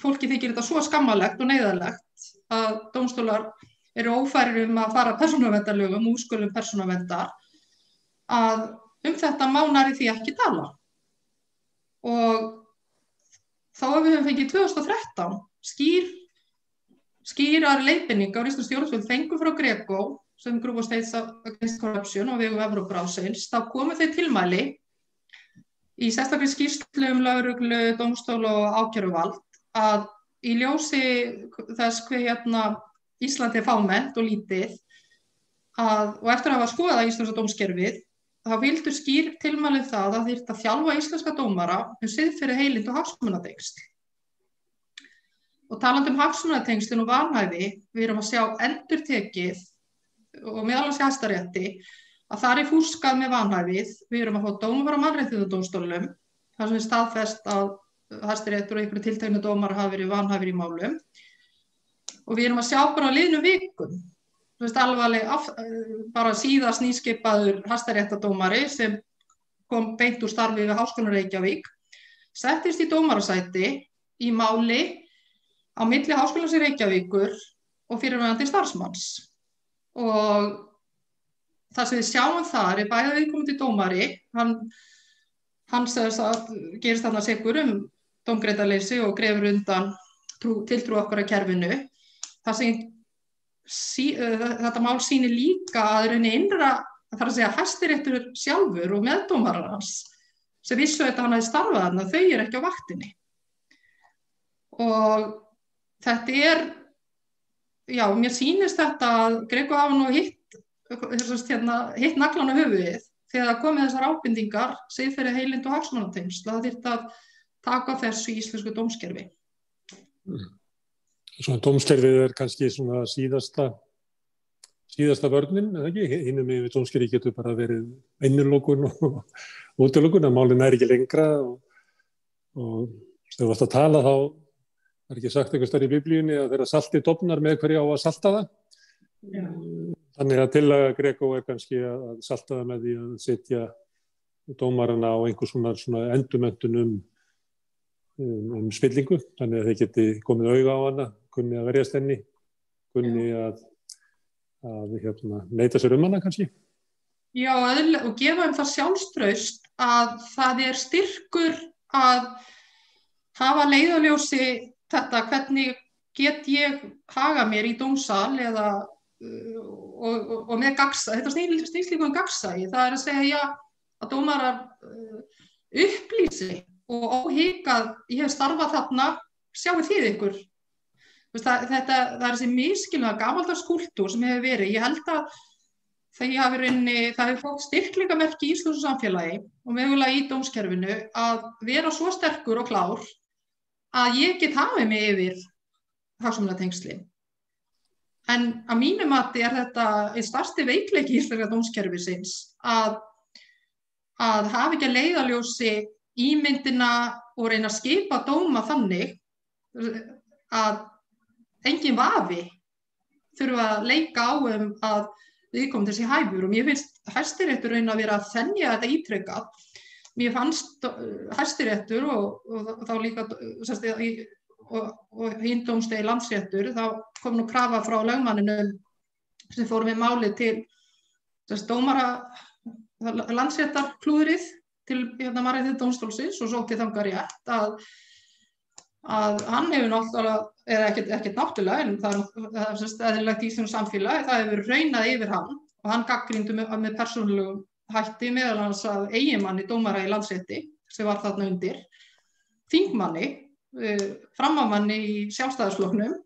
fólki þykir þetta svo skammalegt og neyðarlegt að dómstólar eru ófærir að fara persónuverndarlögum, úrskurðum persónuverndar, að þetta má nærri því ekki tala. Og þá við höfum fengið 2013 skýrar leiðbeiningar íslensk stjórnvöld fengu frá GRECO sem Group of States Against Corruption og vegum Evrópuráðsins, þá komu þeir tilmæli í sérstakri skýrslu lögreglu, dómstól og ákæruvald að í ljósi þess hve Ísland fámennt og lítið og eftir að hafa skoðað íslenska dómskerfið þá vildu skýr tilmæli það að þyrfti að þjálfa íslenska dómara siðferði, heild og hagsmunatengsl. Og talandi hagsmunatengslin og vanhæfi, við erum að sjá endurtekið og meðal annars í Hæstarétti að þar fúskað með vanhæfið. Við erum að fá dóma frá mannréttindadómstólnum, þar sem staðfest að Hæstaréttur og einhverju tilteknu dómar hafa verið vanhæfir í málum. Og við erum að sjá bara á liðnum vikum, alvarleg, bara síðast nýskipaður Hæstaréttardómari sem kom beint úr starfi við Háskólann Reykjavík, settist í dómarasæti í máli á milli Háskólans Reykjavíkur og fyrrverandi starfsmanns. Og það sem við sjáum þar bæði viðkomandi dómari, hann gerist þarna sekur dómgreindarleysi og grefur undan tiltrú okkar að kerfinu. Það sem þetta mál sýnir líka að innra, það að segja Hæstiréttur sjálfur og meðdómarar hans sem vissu að hann hefði starfað þarna, þau ekki á vaktinni. Og þetta já, mér sýnist þetta að GRECO hafa nú hitt naglan á höfuðið þegar það komið þessar ábendingar siðferði, heild og hagsmunatengsl, það þyrfti að taka þessu í íslensku dómskerfi. Svona dómskerfið kannski svona síðasta síðasta vörnin, eða ekki? Hinum við dómskerfi getur bara verið innilokun og útilokun, að málin ekki lengra og þegar þú varst að tala þá er ekki sagt eitthvað stærri í biblíunni að þeirra salti dofnar með hverju á að salta það. Já. Þannig að tillaga Greco er kannski að salta það með því að setja dómarana á einhvers svona endurmenntun spillingu, þannig að þeir geti komið auga á hana, kunni að verjast henni, kunni að neita sér hana kannski. Já, og gefa það sjálfstraust að það styrkur að hafa leiðarljósi þetta, hvernig get ég haga mér í dómsal eða og með gagnsæi, þetta snýst líka gagnsæi, það að segja að dómarar upplýsi og óhikað, ég hef starfað þarna, sjáu þið ykkur. Það þessi misskilnaður gamaldags kúltúr sem hefur verið. Ég held að það hefur fótt styrkleikamerki í íslensku samfélagi og mögulega í dómskerfinu að vera svo sterkur og klár að ég get hafið mig yfir hagsmunatengsli. En að mínu mati þetta einn stærsti veikleiki íslenska dómskerfisins að hafa ekki að leiðarljósi ímyndina og reyna að skipa dóma þannig að engin vafi þurfa að leika á að viðkomandi sé hæfur og mér finnst Hæstiréttur reyna að vera að þenja þetta ítrekað. Mér fannst Hæstiréttur og þá líka og hinn dómstigi Landsréttur, þá kom nú krafa frá lögmanninum sem fór með málið til dómara Landsréttarklúðrið til Mannréttindadómstólsins og sótti þangað rétt að hann hefur náttúrulega, eða ekkert náttúrulega, en það er eðlilegt í íslensku samfélagi, það hefur raunað yfir hann og hann gagnrýndi með persónulegum hætti meðal annars að eiginmanni dómara í Landsrétti sem var þarna undir, þingmanni, framámanni í Sjálfstæðisflokknum,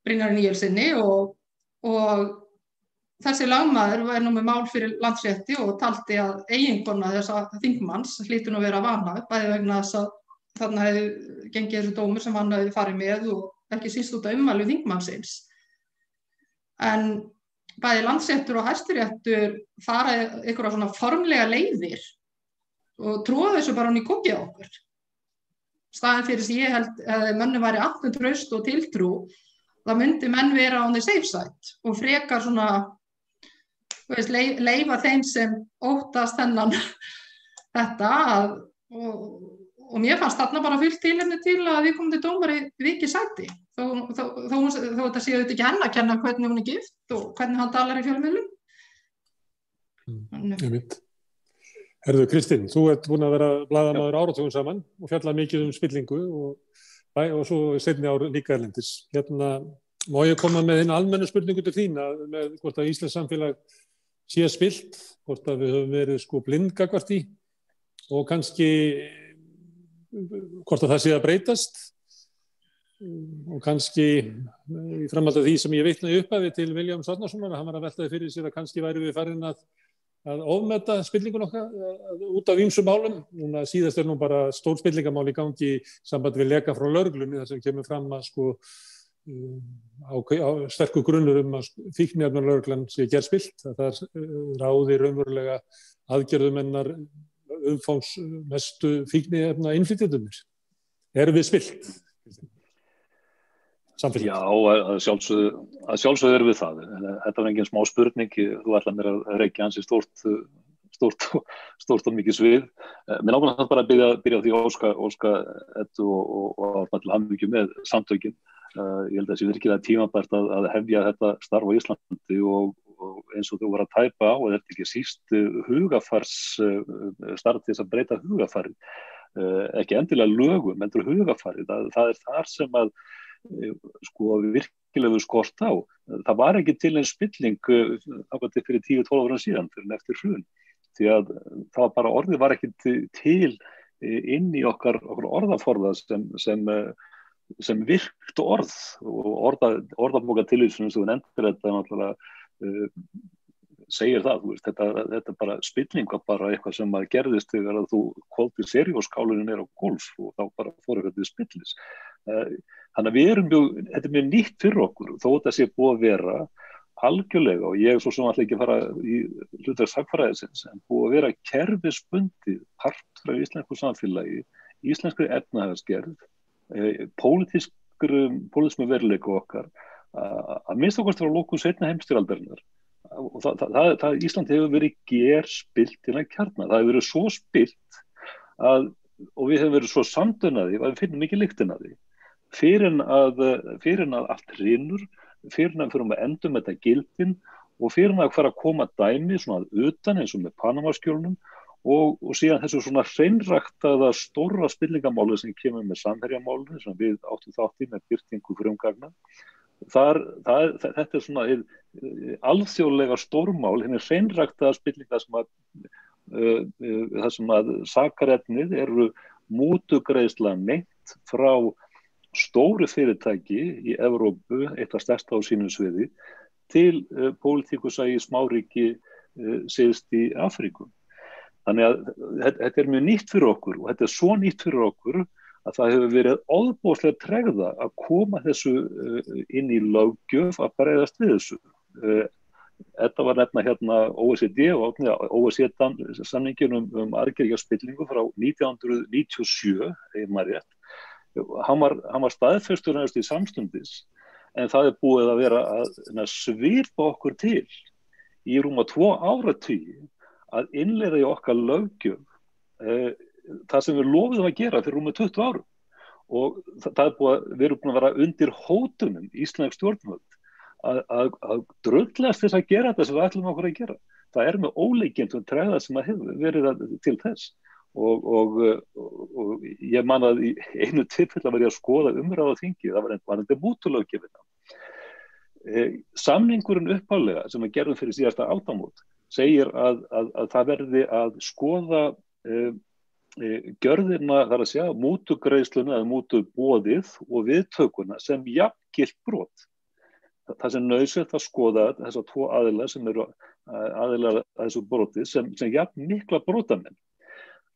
Brynjari Níelssyni og þessi lagmaður var nú með mál fyrir Landsrétti og taldi að eiginkona þessa þingmanns hlýtur nú að vera vanhæf, bæði vegna þess að þarna hefði gengið þessu dómur sem hann hefði farið með og ekki síst út af ummæli þingmannsins. En bæði Landsréttur og Hæstiréttur fara einhverja svona formlega leiðir og trúa þessu bara hann í kokið á okkur. Staðan fyrir sem ég held að mönnum væri allur traust og tiltrú, það myndi menn vera on the safe side og frekar svona leyfa þeim sem óttast þennan þetta og mér fannst þarna bara fullt tilefni til að viðkomandi dómari viki sæti þó þetta sé auðvitað ekki henni að kenna hvernig hún er gift og hvernig hann talar í fjölmiðlum. Herðu Kristín, þú ert búin að vera blaðamaður áratugum saman og fjallað mikið spillingu og svo seinni ár líka erlendis. Má ég koma með eina almennu spurningu til þín með hvort að íslenskt samfélag sé spilt, hvort að við höfum verið blind gagnvart því og kannski hvort að það sé að breytast og kannski í framhaldi af því sem ég vitnaði upphafi til Vilhjálms Árnasonar, hann var að veltaði fyrir sér að kannski væri við farin að ofmeta spillingun okkar út af ýmsum málum. Núna síðast nú bara stór spillingamál í gangi samband við leka frá lögreglunni þar sem kemur fram að sterkur grunnur að fíkniefnalögreglan sé gerspilt, að það ráði raunverulega aðgerðum hennar umfangsmestu fíkniefna innflytjendurnir. Erum við spilt? Samfélag. Já, að sjálfsögðu erum við það. Þetta var engin smá spurning, þú ætlaði mér að reykja ansi stórt og mikið svið. Mér langar það bara að byrja á því að óska Eddu og Árna til hamingju með samtökin. Ég held að það sé virkilega tímabært að hefja þetta starf á Íslandi og eins og þú var að tæpa á, og þetta ekki síst hugafars starf til þess að breyta hugafari. Ekki endilega lögum, heldur hugafari. Það er þar sem að virkilega skort á. Það var ekki til einn spilling fyrir 10-12 ára síðan fyrir eftir hrun, því að það var bara orðið var ekki til inn í okkar orðaforða sem virkt orð og orðabóka tilvísun sem þú nefndir þetta náttúrulega segir það, þetta bara spilling var bara eitthvað sem að gerðist þegar að þú kóldir serióskálunin á golf og þá bara fóru þetta spillis. Þannig að þetta er mjög nýtt fyrir okkur, þó þetta sé búið að vera algjörlega, og ég svo sem alltaf ekki fara í hlutverk sagfræðisins, en búið að vera kerfisbundið partur af íslensku samfélagi, íslenskri efnahagsgerð, pólitískum veruleika okkar, að minnst okkar frá lokum seinna heimsstyrjaldarinnar. Og Ísland hefur verið gerspilt innan kjarna. Það hefur verið svo spilt og við hefum verið svo samdunnaði að við finnum ekki lyktina því. Fyrir en að allt hrynur, fyrir en að fyrir að endum þetta gildin og fyrir en að fara að koma dæmi svona utan eins og með Panamaskjölunum og síðan þessu svona hreinræktaða stóra spillingamáli sem kemur með samherjamálinu sem við áttum þátt í með birtingu frumgagna. Þetta er svona alþjóðlega stórmál, henni hreinræktaða spillinga það sem að sakarefnið eru mútugreiðsla meint frá stóru fyrirtæki í Evrópu, eitt af stærsta á sínum sviði, til pólitíkusa í smáríki syðst í Afríku. Þannig að þetta er mjög nýtt fyrir okkur og þetta er svo nýtt fyrir okkur að það hefur verið ofboðslega tregða að koma þessu inn í löggjöf að bregðast við þessu. Þetta var nefna hérna OECD og OECD-samningin aðgerðarspillingu frá 1997, ef maður rétt. Hann var staðfestur næst í samstundis, en það er búið að vera að svipa okkur til í rúma 2 áratugi að innleiða í okkar löggjöf það sem við lofuðum að gera fyrir rúma 20 árum. Og við erum búin að vera undir hótunum íslensk stjórnvöld að drullast þess að gera þetta sem við ætlum okkur að gera. Það er með ólíkindum tregða sem að hefur verið til þess. Og ég man að í einu tilfelli var ég að skoða umræðu á þingi, það var þetta mútulöggjöfina. Samningurinn upphaflega sem að gerðum fyrir síðasta aldamót segir að það verði að skoða gjörðina, þar að segja, mútugreiðsluna eða mútuboðið og viðtökuna sem jafngilt brot. Það sem nauðsynlegt að skoða þessar 2 aðilar sem eru aðilar að þessu broti sem jafn mikla brotamenn.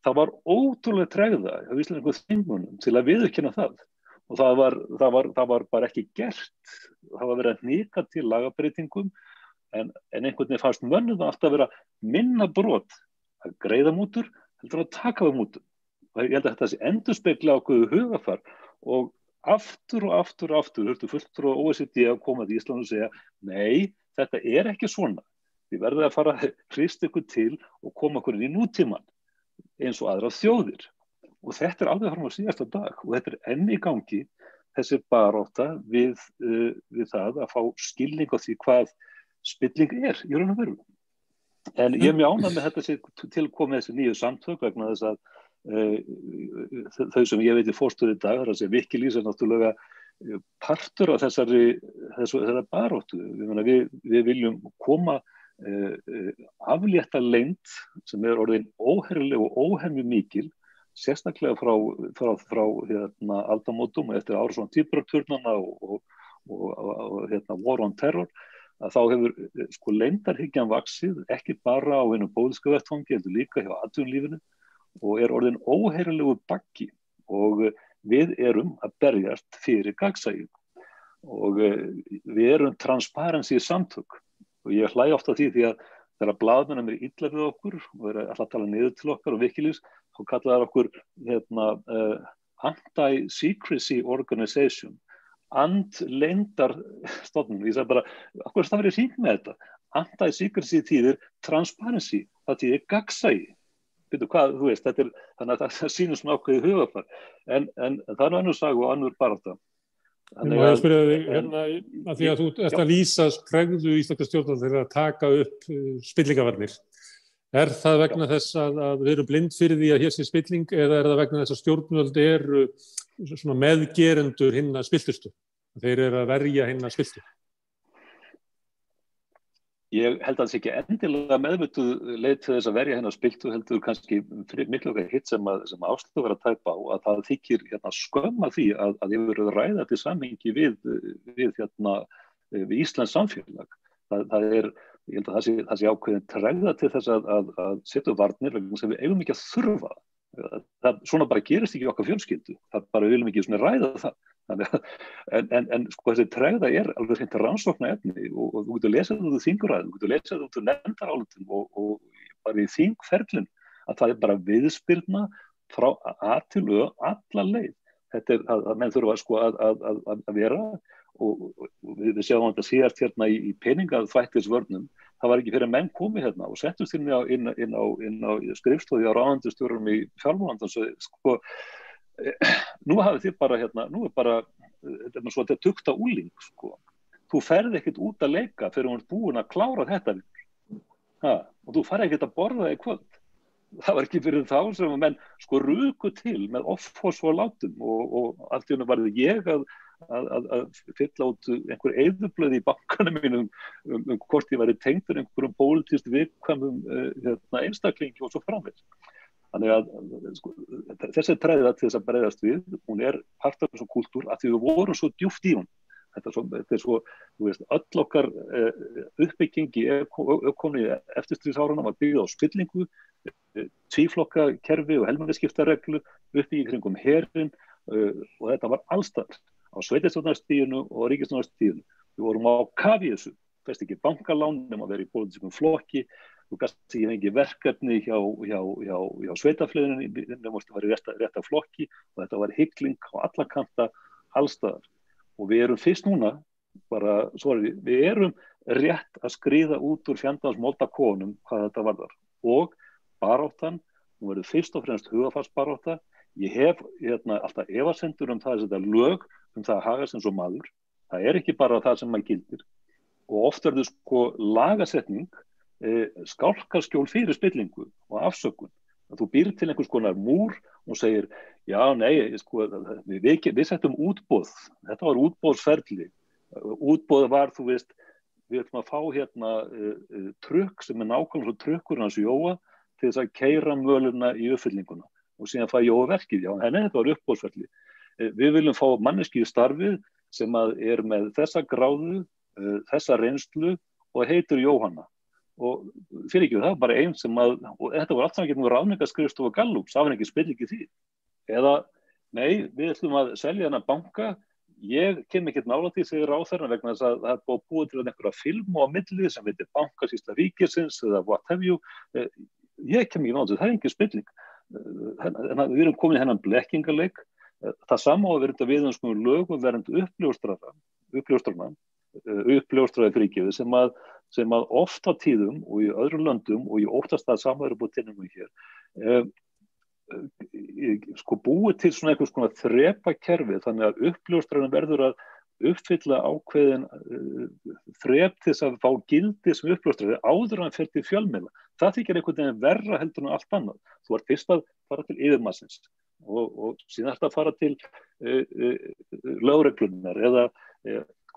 Það var ótrúlega tregða hjá íslenskum þingmönnum til að viðurkenna það og það var bara ekki gert. Það var verið að hnika til lagabreytingum en einhvern veginn fannst mönnum alltaf vera minna brot að greiða mútur heldur að taka við mútum. Og ég held að þetta sé endurspegla ákveðu hugafar og aftur hörtu fulltrúar á OECD að koma til Ísland og segja nei, þetta er ekki svona. Við verðum að fara að hrista ykkur til og koma okkur inn í nútímann eins og aðra þjóðir. Og þetta er alveg fram á síðasta dag og þetta er enn í gangi þessi barátta við það að fá skilning á því hvað spilling er í raun og veru. En ég er mjög ánægður með þetta tilkomið þessi nýju samtök vegna þess að þau sem ég veit í fórstöðu í dag, þessi Wikileaks er náttúrulega partur af þessari baráttu. Við viljum koma aflétta leynd sem er orðin óheyrileg og óhemju mikil, sérstaklega frá aldamótum og eftir árásum Tvíburaturnana og War on Terror, að þá hefur leyndarhyggjan vaxið, ekki bara á einum pólitíska vettvangi, heldur líka hjá atvinnulífinu og er orðin óheyrilegur baggi og við erum að berjast fyrir gagnsæi og við erum transparency samtök og ég hlæ ofta því að þegar blaðmennum er illa við okkur og er alltaf að tala niður til okkar og Wikileaks, þá kalla það okkur anti-secrecy organization, andleyndarstofnun. Ég sagði bara, okkur er það verið hring með þetta? Anti-secrecy þýðir transparency, það þýðir gagnsæi. Veitu hvað, þú veist, þannig að það sýnir svona ákveðið hugafar. En það er önnur saga og önnur barátta. Ég má spyrja þig hérna að því að þú ert að lýsa tregðu íslenska stjórnvalda til að taka upp spillingavarnir. Er það vegna þess að við erum blind fyrir því að hér sé spilling eða er það vegna þess að stjórnvöld eru svona meðgerendur hinna spilltustu? Þeir eru að verja hinna spilltu? Ég held að það sé ekki endilega meðvituð leið til þess að verja hennar spiltu, heldur kannski miklu hitt sem Áslaug var að tæpa á, að það þykir skömma því að ég verið að ræða til samhengi við Íslands samfélag. Ég held að það sé ákveðin tregða til þess að setja varnir vegna sem við eigum ekki að þurfa. Svona bara gerist ekki í okkar fjölskyldu. Það bara við viljum ekki svona ræða það. En sko þessi tregða alveg hreint rannsókna efni og þú getur lesað út úr þinguræðum, þú getur lesað út úr nefndarálitum og bara í þingferlin að það bara viðspyrna frá A til Ö alla leið. Þetta að menn þurfa sko að vera og við sjáum þetta síðast hérna í peningaþvættisvörnum. Það var ekki fyrir að menn komi hérna og settust inn á skrifstofu á ráðuneytisstjórum í fjármálaráðuneytinu sko nú hafið þið bara hérna, nú bara þetta er svo að þetta tukta úling sko. Þú ferð ekkert út að leika fyrir hún er búin að klára þetta og þú ferð ekkert að borða í kvöld. Það var ekki fyrir þá sem að menn sko ruku til með offors og látum og allt í einu varði ég að fylla út einhver eyðublöð í bankanum mínum hvort ég væri tengdur einhverjum pólitískt viðkvæmum einstaklingi og svo framvegis. Þannig að sko, þessi tregða til þess að bregðast við, hún partur af þessum kúltúr að því við vorum svo djúpt í hún. Þetta er svo, þú veist, öll okkar uppbyggingi komin í eftirstríðsárunum var byggð á spillingu, tvíflokkakerfi og helmingaskiptareglu uppi í kringum herinn og þetta var allstaðar á sveitarstjórnarstiginu og ríkisstjórnarstiginu. Við vorum á kafi þessu, fæst ekki bankalán nema að vera í pólitískum flokki, þú gast ekki fengið verkefni hjá sveitarfélögunum nema að vera rétta flokki og þetta var hygling á alla kanta allstaðar. Og við erum fyrst núna, við erum rétt að skríða út úr fjandans moldakonum hvað þetta varðar. Og baráttan, nú verður fyrst og fremst hugarfarsbarátta. Ég hef alltaf efasemdir það að þetta lög það að haga sem svo maður. Það ekki bara það sem maður gildir. Og oft verður sko lagasetning skálkarskjól fyrir spillingu og afsökun. Að þú býr til einhvers konar múr og segir, já, nei, sko, við settum útboð. Þetta var útboðsferli. Útboð var, þú veist, við ætlum að fá hérna trukk sem nákvæmlega svo trukkur hans Jóa til þess að keyra möluna í uppfyllinguna og síðan fá Jóa verkið. Já, en þetta var uppboðsferli. Við viljum fá manneski í starfið sem með þessa gráðu, þessa reynslu og heitir Jóhanna. Og fyrir ekki, það var bara einn sem og þetta var allt saman ekki ráðningarskrifstofa Gallups, það var ekki spilling í því. Eða, nei, við ætlum að selja hana banka, ég kem ekki nálægt því segir ráðherrann vegna þess að það er búið til einhverja filmu á milli sem heitir Bankasýsla ríkisins eða what have you. Ég kem ekki nálægt því, það ekki spilling. Við erum komin í hennan blekkingarleik. Það sama á að vera við um lög og verðandi uppljóstraði fyrirgefið sem að oft á tíðum og í öðrum löndum og ég óttast að samvæður búið tinnum hér sko búið til svona einhvers konar þrepakerfi þannig að uppljóstrarinn verður að uppfylla ákveðin þrep til þess að fá gildi sem uppljóstrari áður en fer til fjölmiðla. Það þykir einhvern veginn verra heldur en allt annað. Þú ert fyrst að fara til yfirmannsins og síðan ert að fara til lögreglunnar eða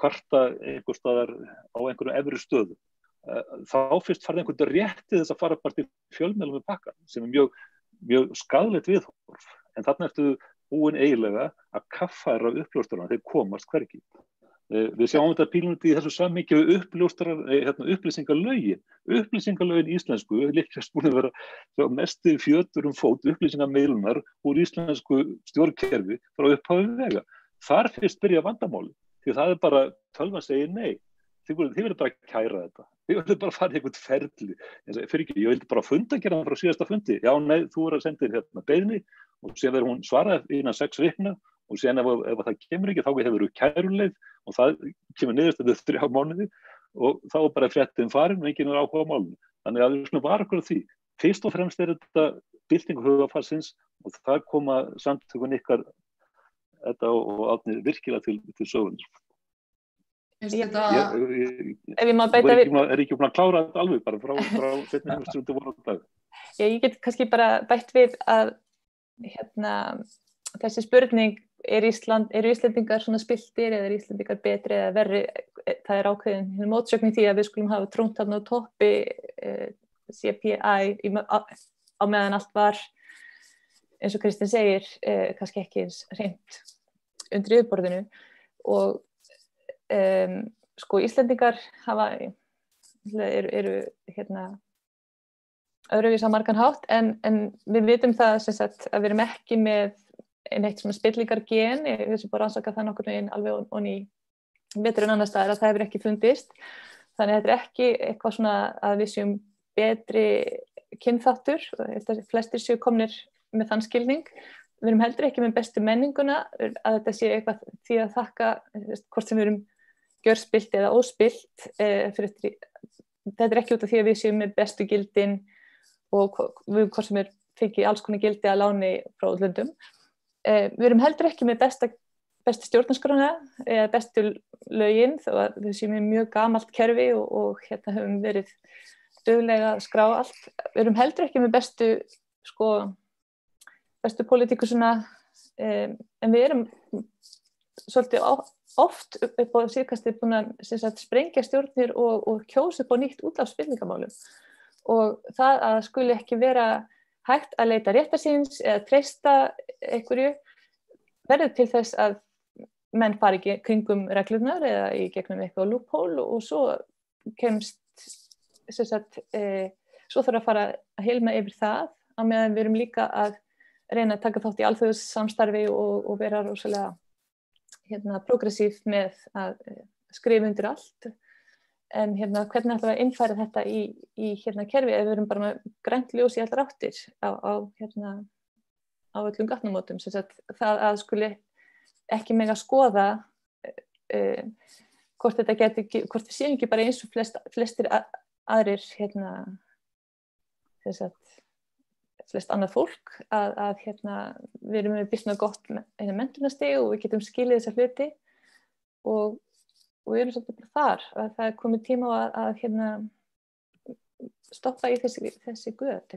kvarta einhver staðar á einhverju efri stöðu. Þá fyrst farið einhvern rétti þess að fara bara til fjölmiðla með pakkan sem mjög skaðlegt viðhorf. En þarna ertu búin eiginlega að kaffæra uppljóstrarana þeir komast hvergi. Við sjáum þetta pílunandi í þessu samhengi við upplýsingalögin. Upplýsingalögin íslensku líkast búin að vera mesti fjötur fót upplýsingameilunar úr íslensku stjórnkerfi frá upphafi vega. Þar fyrst byrja vandamáli. Því það bara, tölvan segir nei. Þið verður bara að kæra þetta. Þið verður bara að fara í einhvern ferli. Ég vildi bara fundagera hann frá síðasta fundi. Já, nei, þú verður að senda þér hérna beiðni og síðan verður hún svaraði innan 6 vikna og síðan ef það kemur ekki þá hefur þú kæruleið og það kemur niðurst eftir 3 mánuði og þá bara fréttin farin og enginn áhuga á málunum. Þannig að við svona var okkur á því. Fyrst og fremst þetta byltingu hugarfarsins og það koma samtökun ykkar þetta og átni virkilega til sögunar. Ef ég má beita við... ekki búin að klára þetta alveg bara frá setni heimsstyrjaldar voru á dag. Ég get kannski bara bætt við að þessi spurning eru Íslendingar svona spiltir eða eru Íslendingar betri eða verri, það ákveðin mótsögn í því að við skulum hafa trónt þarna á toppi CPI á meðan allt var eins og Kristinn segir kannski ekki eins hreint undir yfirborðinu og sko Íslendingar eru öðruvís á margan hátt, en við vitum það sem sagt að við erum ekki með neitt svona spillingargen, ég hef bara rannsakað það nokkurn veginn alveg og ný betur en annars staðar að það hefur ekki fundist, þannig að þetta ekki eitthvað svona að við séum betri kynþáttur, flestir séu komnir með þann skilning, við erum heldur ekki með bestu menninguna, að þetta sé eitthvað því að þakka hvort sem við erum gjörspillt eða óspillt, þetta ekki út af því að við séum með bestu gildin og við hvort sem er fengið alls konar gildi að láni frá útlöndum. Við erum heldur ekki með bestu stjórnarskrána eða bestu lögin, þó að við séum með mjög gamalt kerfi og hérna höfum verið duglega að skrá allt. Við erum heldur ekki með bestu pólitíkusuna, en við erum svolítið oft upp á síðkastið búin að sprengja stjórnir og kjósa upp á nýtt út af spillingamálum. Og það að skuli ekki vera hægt að leita réttarsýns eða treysta einhverju verður til þess að menn fari ekki kringum reglurnar eða í gegnum eitthvað loophole og svo kemst svo þarf að fara að hilma yfir það á meðan við erum líka að reyna að taka þátt í alþjóðssamstarfi og vera rosalega progressív með að skrifa undir allt. En hvernig ætlum við að innfæra þetta í kerfi ef við erum bara með grænt ljós í allar áttir á öllum gatnamótum. Það að skuli ekki mega skoða hvort við séum ekki bara eins og flestir aðrir flest annað fólk að við erum með býsna gott menntunarstig og við getum skilið þessa hluti og við erum svolítið bara þar að það er komið tíma á að stoppa í þessi göt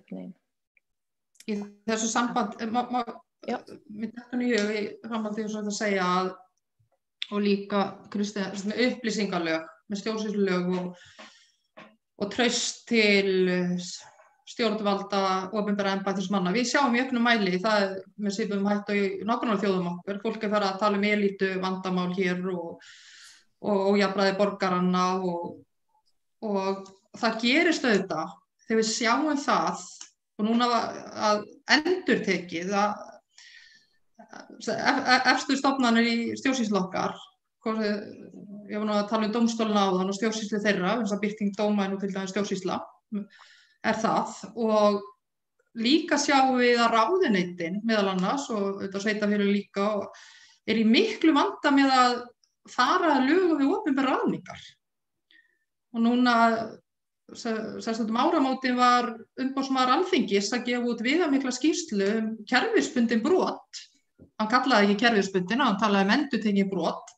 Í þessu samband mér dettur í hug í framhaldi að segja að og líka upplýsingalög með stjórnsýslulög og traust til stjórnvalda opinberra embættismanna. Við sjáum í auknum mæli það með svipuðum hættu í nágrannaþjóðum okkar. Fólk farið að tala elítu vandamál hér og jafnræði borgaranna og það gerist auðvitað þegar við sjáum það og núna að endurtekið efstu stofnanir í stjórnsýslu okkar, ég var nú að tala dómstólana áðan og stjórnsýslu þeirra, eins og birting dóma nú til dæmis stjórnsýsla það og líka sjáum við að ráðuneytin meðal annars og sveitarfélög líka er í miklu vanda með að fara að lögum við opinberar ráðningar. Og núna áramótin var umboðsmaður Alþingis að gefa út viðamikla skýrslu kerfisbundin brot. Hann kallaði ekki kerfisbundin, hann talaði endurtekin brot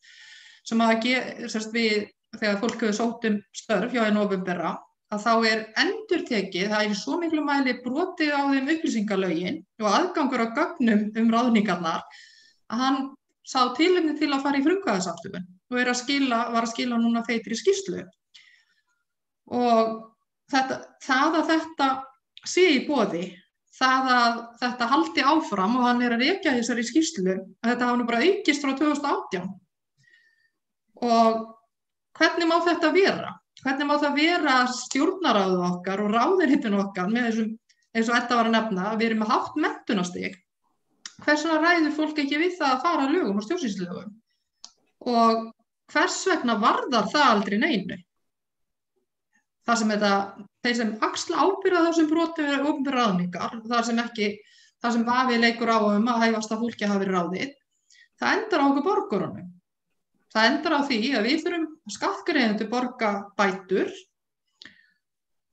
sem að þegar fólk hefur sótt störf hjá hinu opinbera að þá endurtekið, það í svo miklu mæli brotið á þeim upplýsingalögin og aðgangur á gögnum ráðningarnar að hann sá tilefni til að fara í frumkvæðisafstöfun og var að skila núna feitri skýrslu. Og það að þetta sé í boði, það að þetta haldi áfram og hann að rekja þessari skýrslu, að þetta hafi nú bara aukist frá 2018. Og hvernig má þetta vera? Hvernig má það vera stjórnarráðið okkar og ráðuneytin okkar með þessum, eins og Edda var að nefna, við erum með hátt menntunarstig. Hvers vegna ræður fólk ekki við það að fara að lögum og stjórnsýslulögum? Og hvers vegna varðar það aldrei neinu? Það sem þeir sem axla ábyrgð á þessum brotum eru opinberar ráðningar, það sem vafi leikur á að hæfasta fólki hafi verið ráðið, það endar á okkur borgurunum. Það endar á því að við þurfum skattgreiðendur borga bætur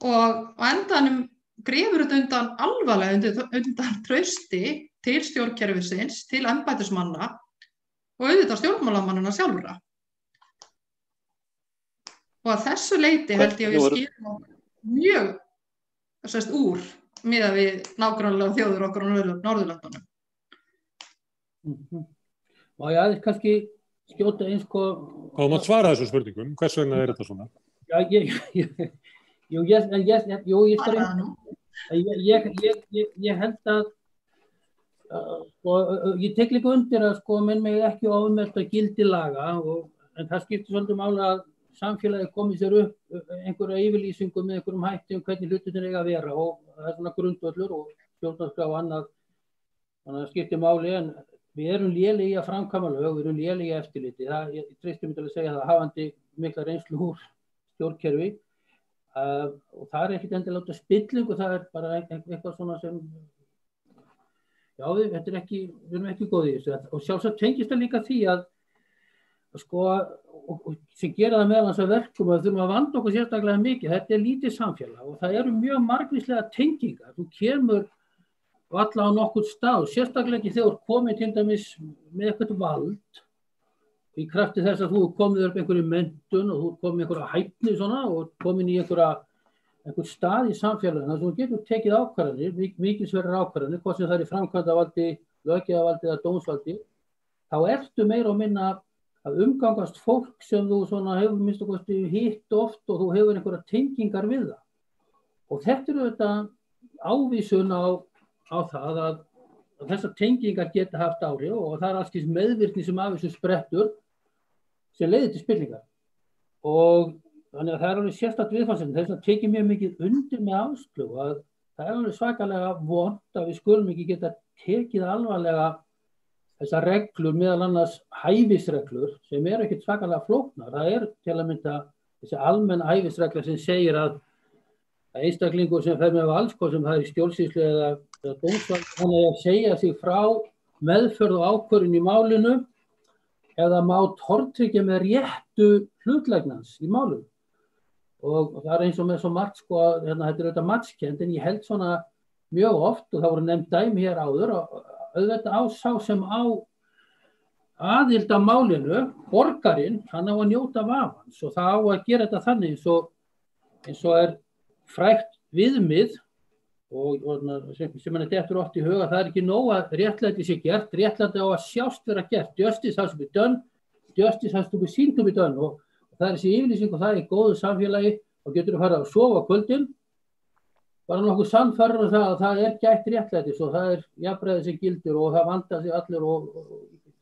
og á endanum grefur þetta alvarlega undan trausti til stjórnkerfisins, til embættismanna og auðvitað stjórnmálamannanna sjálfra. Og að þessu leyti held ég að við skilum mjög úr miðað við nágrannalega þjóður okkar á Norðurlöndunum. Og ég aðeins kannski skjóta eins og mátt svara þessu spurningum, hvers vegna þetta svona? Já, ég held að ég tek líka undir að menn megi ekki ofmeta gildi laga en það skiptir svolítið máli að samfélagi komið sér upp einhverja yfirlýsingu með einhverjum hætti hvernig hlutirnir eiga að vera og það svona grundvöllur og stjórnarskrá og annað þannig að skiptir máli en við erum lélegi að framkvæma lög, við erum lélegi eftirliti. Ég treysti mig til að segja það hafandi mikla reynslu úr stjórnkerfi og það ekkert endilega spillingu, það bara eitthvað svona sem já, við erum ekki góðið í þessu og sjálfsagt tengist það líka því að sko, og sem gera það meðal hans að verkum að við þurfum að vanda okkur sérstaklega mikið. Þetta lítið samfélag og það eru mjög margvíslega tengingar. Þú kemur alla á nokkurn stað, sérstaklega ekki þegar þú komið til dæmis með eitthvað vald í krafti þess að þú komið upp einhverju menntun og þú komið einhverja hæfni svona og komin í einhver stað í samfélaginu þar sem þú getur tekið ákvarðanir, mikilsverðar ákvarðanir, hvort sem það er framkvæmdavaldi, löggjafarvaldi eða dómsvaldi, þá ertu meira og minna að umgangast fólk sem þú svona hefur minnst okkur hitt oft og þú hefur einhverja tengingar við það. Og þetta þetta ávísun á það að þessar tengingar geta haft áhrif og það alls kýrs meðvirkni sem af þessu sprettur sem leiðir til spillingar. Og þannig að það alveg sérstakt viðfangsefni. Þess að tekið mjög mikið undir með Áslaugu að það alveg svakalega vont að við skulum ekki geta tekið alvarlega þessar reglur, meðal annars hæfisreglur, sem ekkert svakalega flóknar. Það til að mynda þessi almenn hæfisregla sem segir að einstaklingur sem fer með vald, sem það í stjórnsýslu eða dómsvald, hann að segja sig frá meðferð og ákvörðun í málinu eða má tortryggja með réttu hlutlægnans í málinu. Og það eins og með svo margt, þetta þetta matskend, en ég held svona mjög oft, og það voru nefnd dæmi hér áður, auðvitað á sá sem á aðild að málinu, borgarinn, hann á að njóta vafans og það á að gera þetta þannig eins og frægt viðmið og sem hann dettur oft í huga, það ekki nóg að réttlæti sé gert, réttlæti á að sjást vera gert, justice has to be done, justice has to be seen to be done og það þessi yfirlýsing og það í góðu samfélagi og getur að fara að sofa á kvöldin bara nokkuð sannfærður að það gætt réttlætis og það jafnræði sem gildir og það vandar sig allir og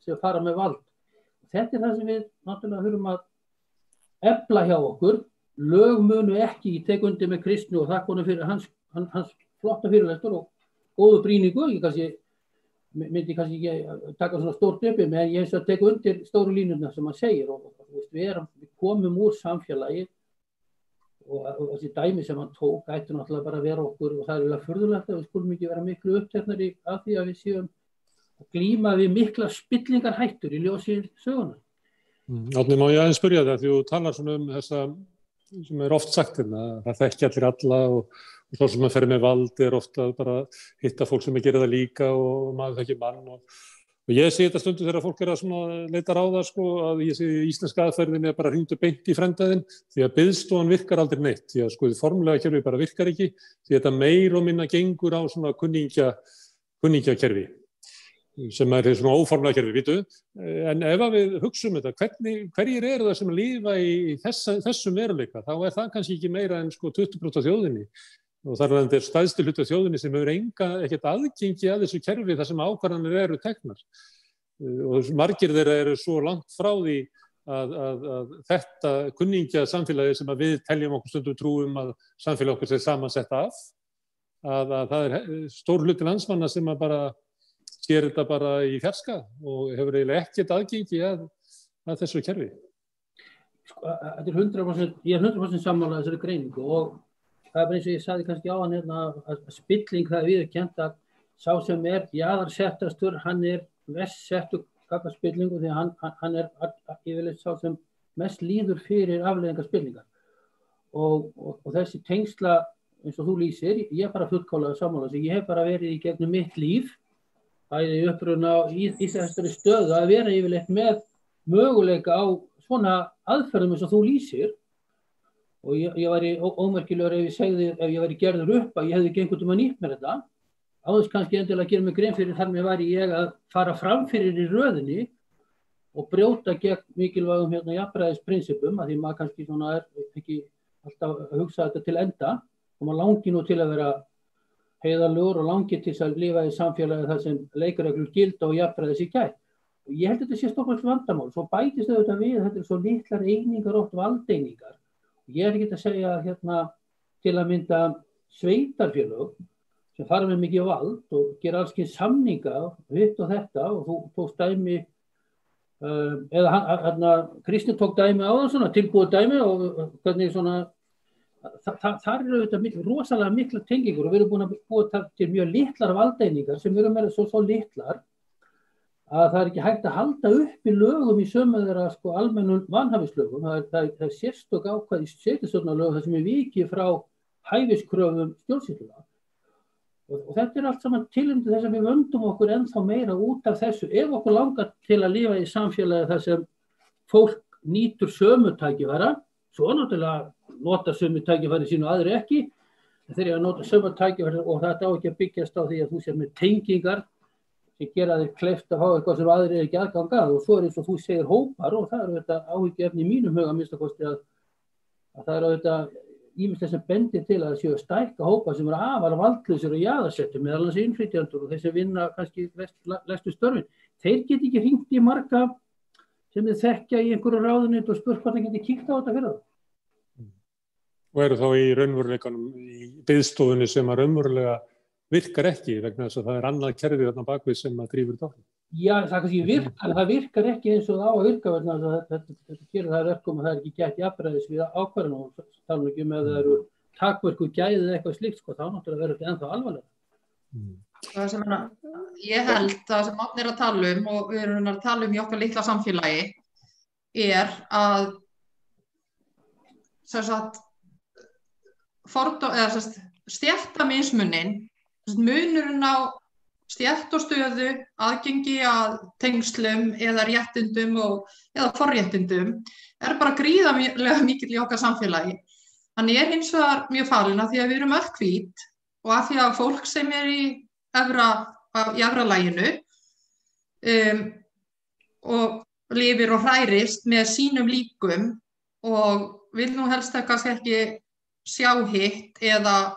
sem fara með vald. Þetta það sem við náttúrulega þurfum að efla hjá okkur. Lög munu ekki í tekundi með Kristni og þakkunum fyrir hans flotta fyrirlestur og góðu brýningu. Ég myndi kannski ekki taka svona stórt uppi, men ég eins og tek undir stóru línurnar sem hann segir og við komum úr samfélagi og þessi dæmi sem hann tók ætti náttúrulega bara að vera okkur og það eiginlega furðulegt að við skulum ekki vera miklu uppteknari af því að við séum að glíma við mikla spillingarhættur í ljósi sögunar. Árni, má ég aðeins spyrja það því þú talar svona þessa sem oft sagt það þekki allir alla og svo sem að fer með vald ofta bara hitta fólk sem gera það líka og maður þekki mann og ég sé þetta stundum þegar fólk að leita ráða að ég sé íslenska aðferðin bara hringdu beint í frendaðinn því að biðstofan virkar aldrei neitt því að formlega kerfi bara virkar ekki því þetta meir og minna gengur á svona kunningjakerfi sem svona óformlega kerfi, vitu. En ef við hugsum þetta, hverjir eru það sem lifa í þessum veruleika, þá það kannski ekki meira en 20% af þjóðinni. Og þar er stærsti hluti af þjóðinni sem hefur ekkert aðgengi að þessu kerfi þar sem ákvarðanir eru teknar. Og margir þeirra eru svo langt frá því að þetta kunningja samfélagi sem að við teljum okkur stundum trúum að samfélagi okkur sé samansett af, að það stór hluti landsmanna sem að bara sér þetta bara í fjarska og hefur eiginlega ekkert aðgengi að þessu kerfi. Þetta 100%, ég 100% sammála þessari greiningu og það eins og ég sagði kannski á hann að spilling það viðurkennt að sá sem jaðarsettastur, hann verst settur gagnvart spillingu því að hann yfirleitt sá sem mest líður fyrir afleiðingar spillingar. Og þessi tengsla eins og þú lýsir, ég bara fullkomlega sammála þessu, ég hef bara verið í gegnum mitt líf bæði uppruna í þessari stöðu að vera yfirleitt með möguleika á svona aðferðum eins og þú lýsir og ég væri ómerkilegur ef ég væri gerður upp að ég hefði ekki einhvern veginn nýtt mér þetta áðurs kannski endilega að gera mig grein fyrir þar með væri ég að fara fram fyrir í röðinni og brjóta gegn mikilvægum jafnræðisprinsipum að því maður kannski svona ekki alltaf að hugsa þetta til enda og maður langi nú til að vera heiðarlegur og langir til að lifa í samfélagi þar sem leikreglur gilda og jafnræðis í gætt. Ég held að þetta sé stórkostlegt vandamál, svo bætist auðvitað við, þetta svo litlar einingar, oft valdeiningar. Ég ekki að segja til að mynda sveitarfélög sem fara með mikið vald og gera alls kyns samninga, hitt og þetta, og þú tókst dæmi, eða Kristinn tók dæmi á það, tilbúið dæmi og hvernig þar eru auðvitað rosalega mikla tengingur og við erum búin að búa til mjög litlar valdeiningar sem eru með svo litlar að það ekki hægt að halda upp í lögum í sömu þeirra almennum vanhæfislögum. Það er sérstök ákvæði í sveitarstjórnarlögum þar sem er vikið frá hæfiskröfum stjórnsýslunnar. Og þetta allt saman tilefni þess að við vöndum okkur ennþá meira út af þessu. Ef okkur langar til að lifa í samfélagi þar sem fólk nýtur sömu tækifæra, svo náttúrulega nota sömu tækifæri sínu og aðrir ekki, þeir að nota sömu tækifæri og þetta á ekki að byggjast á því að þú sér með tengingar sem gera þér kleift að fá eitthvað sem aðrir ekki aðgang að, og svo eins og þú segir hópar, og það þetta áhyggjuefni í mínum huga minnsta kosti að það þetta ýmislegt sem bendir til að það séu stækka hópar sem afar valdlausir og jaðarsettir, meðal annars innflytjendur og þeir sem vinna kannski lestu störfin. Þeir geta ekki hringt í marga sem þeir þekkja í einhverju ráðuneyti og spurt hvað þeir geti kíkt á þetta fyrir það. Og eru þá í raunveruleikanum í biðstofunni sem að raunverulega virkar ekki vegna þess að það annað kerfið þarna bakvið sem að drífur þetta áfram. Já, það virkar ekki eins og það á að virka vegna þess að þetta gerir það verkum að það ekki gætt jafnræðis við ákvarðanir og tala ekki með það eru takmörkuð gæði eða eitthvað slíkt, þá náttúrulega verður þetta ennþá alvarlega. Það sem ég held það sem Árni að tala og við erum að tala í okkar litla samfélagi að stéttamismunin, munurinn á stétt og stöðu, aðgengi að tengslum eða réttindum eða forréttindum bara gríðarlega mikill í okkar samfélagi. Þannig hins vegar mjög falin að því að við erum öll hvít og að því að fólk sem í efra laginu og lifir og hrærist með sínum líkum og vil nú helst kannski ekki sjá hitt eða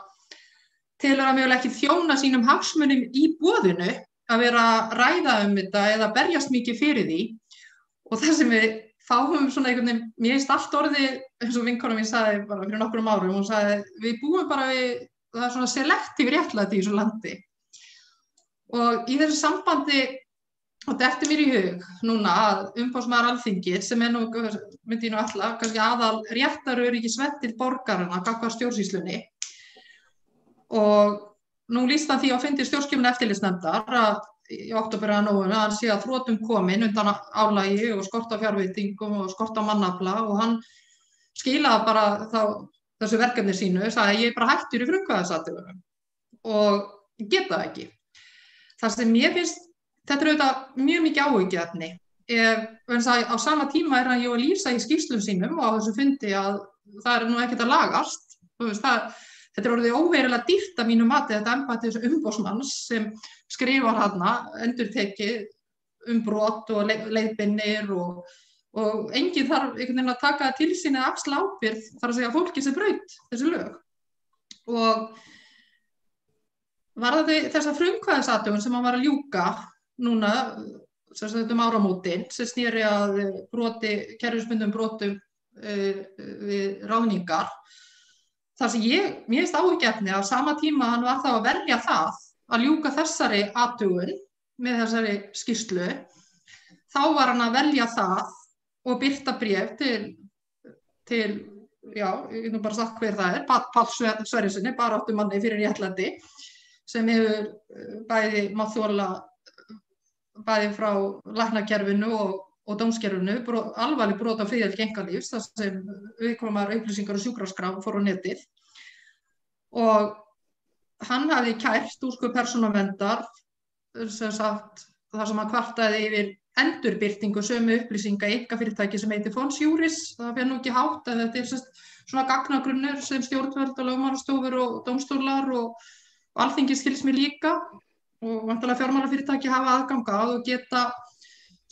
telur að mögulega ekki þjóna sínum hagsmunum í boðinu að vera að ræða þetta eða berjast mikið fyrir því. Og það sem við fáum einhvern veginn, mér finnst allt orðið, eins og vinkona mín sagði bara fyrir nokkrum árum, hún sagði við búum bara við, það selektív réttlæti í þessu landi. Og í þessu sambandi, og þetta eftir mér í hug núna að umboðsmaður Alþingis sem nú, myndi ég nú alltaf, kannski aðal réttaröryggisventill borgaranna gagnvart stjórnsýslunni. Og nú lýst hann því á fundi stjórnskipunar eftirlitsnefndar að í október eða nóvember að hann sé að þrotum komin undan álagi og skort á fjárveitingum og skort á mannafla og hann skilaði bara þessu verkefni sínu, sagði ég bara hættur í frumkvæðisathugunum og geta það ekki. Það sem mér finnst, þetta auðvitað mjög mikið áhyggjuefni. Á sama tíma hann að lýsa í skýrslum sínum og á þessu fundi að það nú ekkert að lagast. Þetta orðið óverulega dýrt að mínu mati þetta embætti þessu umboðsmanns sem skrifar endurtekið brot og leiðbeinir og enginn þarf einhvern veginn að taka til sín eða axla ábyrgð, þarf að segja fólki sem braut þessi lög. Og varðandi þessa frumkvæðisathugun sem hann var að ljúka núna áramótin sem sneri að kerfisbundnum brotum við ráðningar. Þar sem mér finnst áhyggjuefni að á sama tíma hann var þá að verja það að ljúka þessari athugun með þessari skýrslu, þá var hann að velja það og birta bréf til ég nú bara sagt hver það Páll Sverrissyni, baráttumanni fyrir réttlæti, sem hefur bæði mátt þola bæði frá læknakerfinu og dómskerfinu, alvarleg brot á friðhelgi einkalífs, þar sem viðkvæmar upplýsingar og sjúkraskrá fóru á netið. Og hann hafði kært úrskurð persónuverndar, þar sem hann kvartaði yfir endurbirtingu sömu upplýsinga í einkafyrirtæki sem heitir Fons Juris, það fer nú ekki hátt, en þetta svona gagnagrunnur sem stjórnvöld og lögmannastofur og dómstólar og Alþingi skilst mér líka, og væntanlega fjármálafyrirtæki hafa aðgang að og geta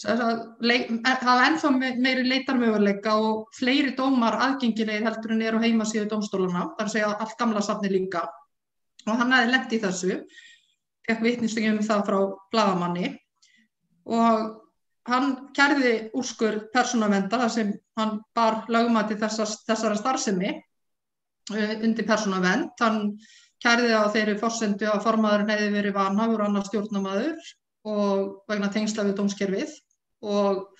hafa ennþá meiri leitarmöguleika og fleiri dómar aðgengilegir heldur en á heimasíðu dómstólana, þar að segja allt gamla safnið líka. Og hann hafði lent í þessu, fékk vitnistöngum það frá blaðamanni og hann kærði úrskurð persónuverndar þar sem hann bar lögmæti þessara starfsemi undir persónuvernd. Hann kærði á þeirri forsendu að formaðurinn hefði verið vanhæfur annar stjórnarmaður og vegna tengsla við dómskerfið og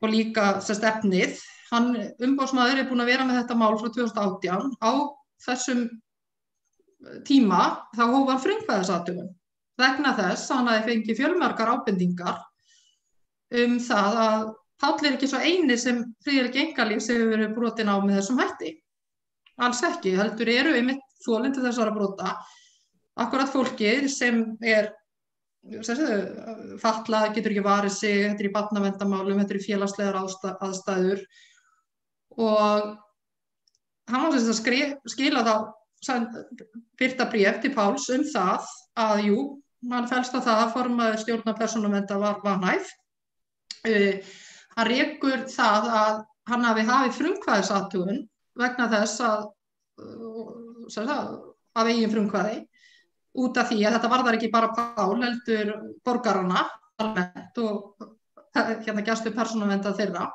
líka efnið. Umboðsmaður er búinn að vera með þetta mál frá 2018. Á þessum tíma þá hóf hann frumkvæðisathugun vegna þess að hann hafði fengið fjölmargar ábendingar það að Páll er ekki svo eini sem friðhelgi einkalífs hefur verið brotin á með þessum hætti. Alls ekki, heldur eru einmitt þolendur þessara brota akkurat fólkið sem er fatlað, getur ekki varið sig, þetta er í barnaverndarmálum, þetta er í félagslegar aðstæður og hann var að skila þá birta bréf til Páls það að hann fellst á það að formaður stjórnar persónuverndar var vanhæf. Hann rekur það að hann hafi hafið frumkvæðisathugun vegna þess að af eigin frumkvæði út af því að þetta varðar ekki bara Pál heldur borgarana almennt og gæslu persónuverndar þeirra.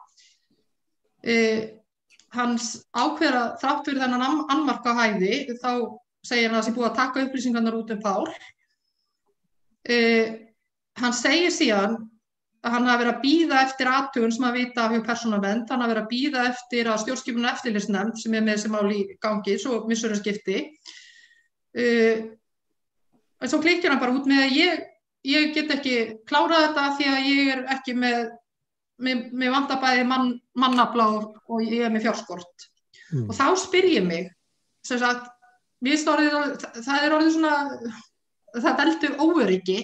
Hans ákveður að þrátt fyrir þennan annmark á hæfi þá segir hann að það sé búið að taka upplýsingarnar út Pál. Hann segir síðan að hann hafi verið að bíða eftir athugun sem að vita af hjá persónuvernd, hann hafi verið að bíða eftir að stjórnskipunar- og eftirlitsnefnd sem er með þessi mál í gangi, svo missurum skipti. En svo klikkir hann bara út með að ég get ekki klárað þetta því að ég er ekki með vantar bæði mannafla og ég er með fjárskort. Og þá spyr ég mig, sem sagt, það er orðið svona, það veldur óöryggi,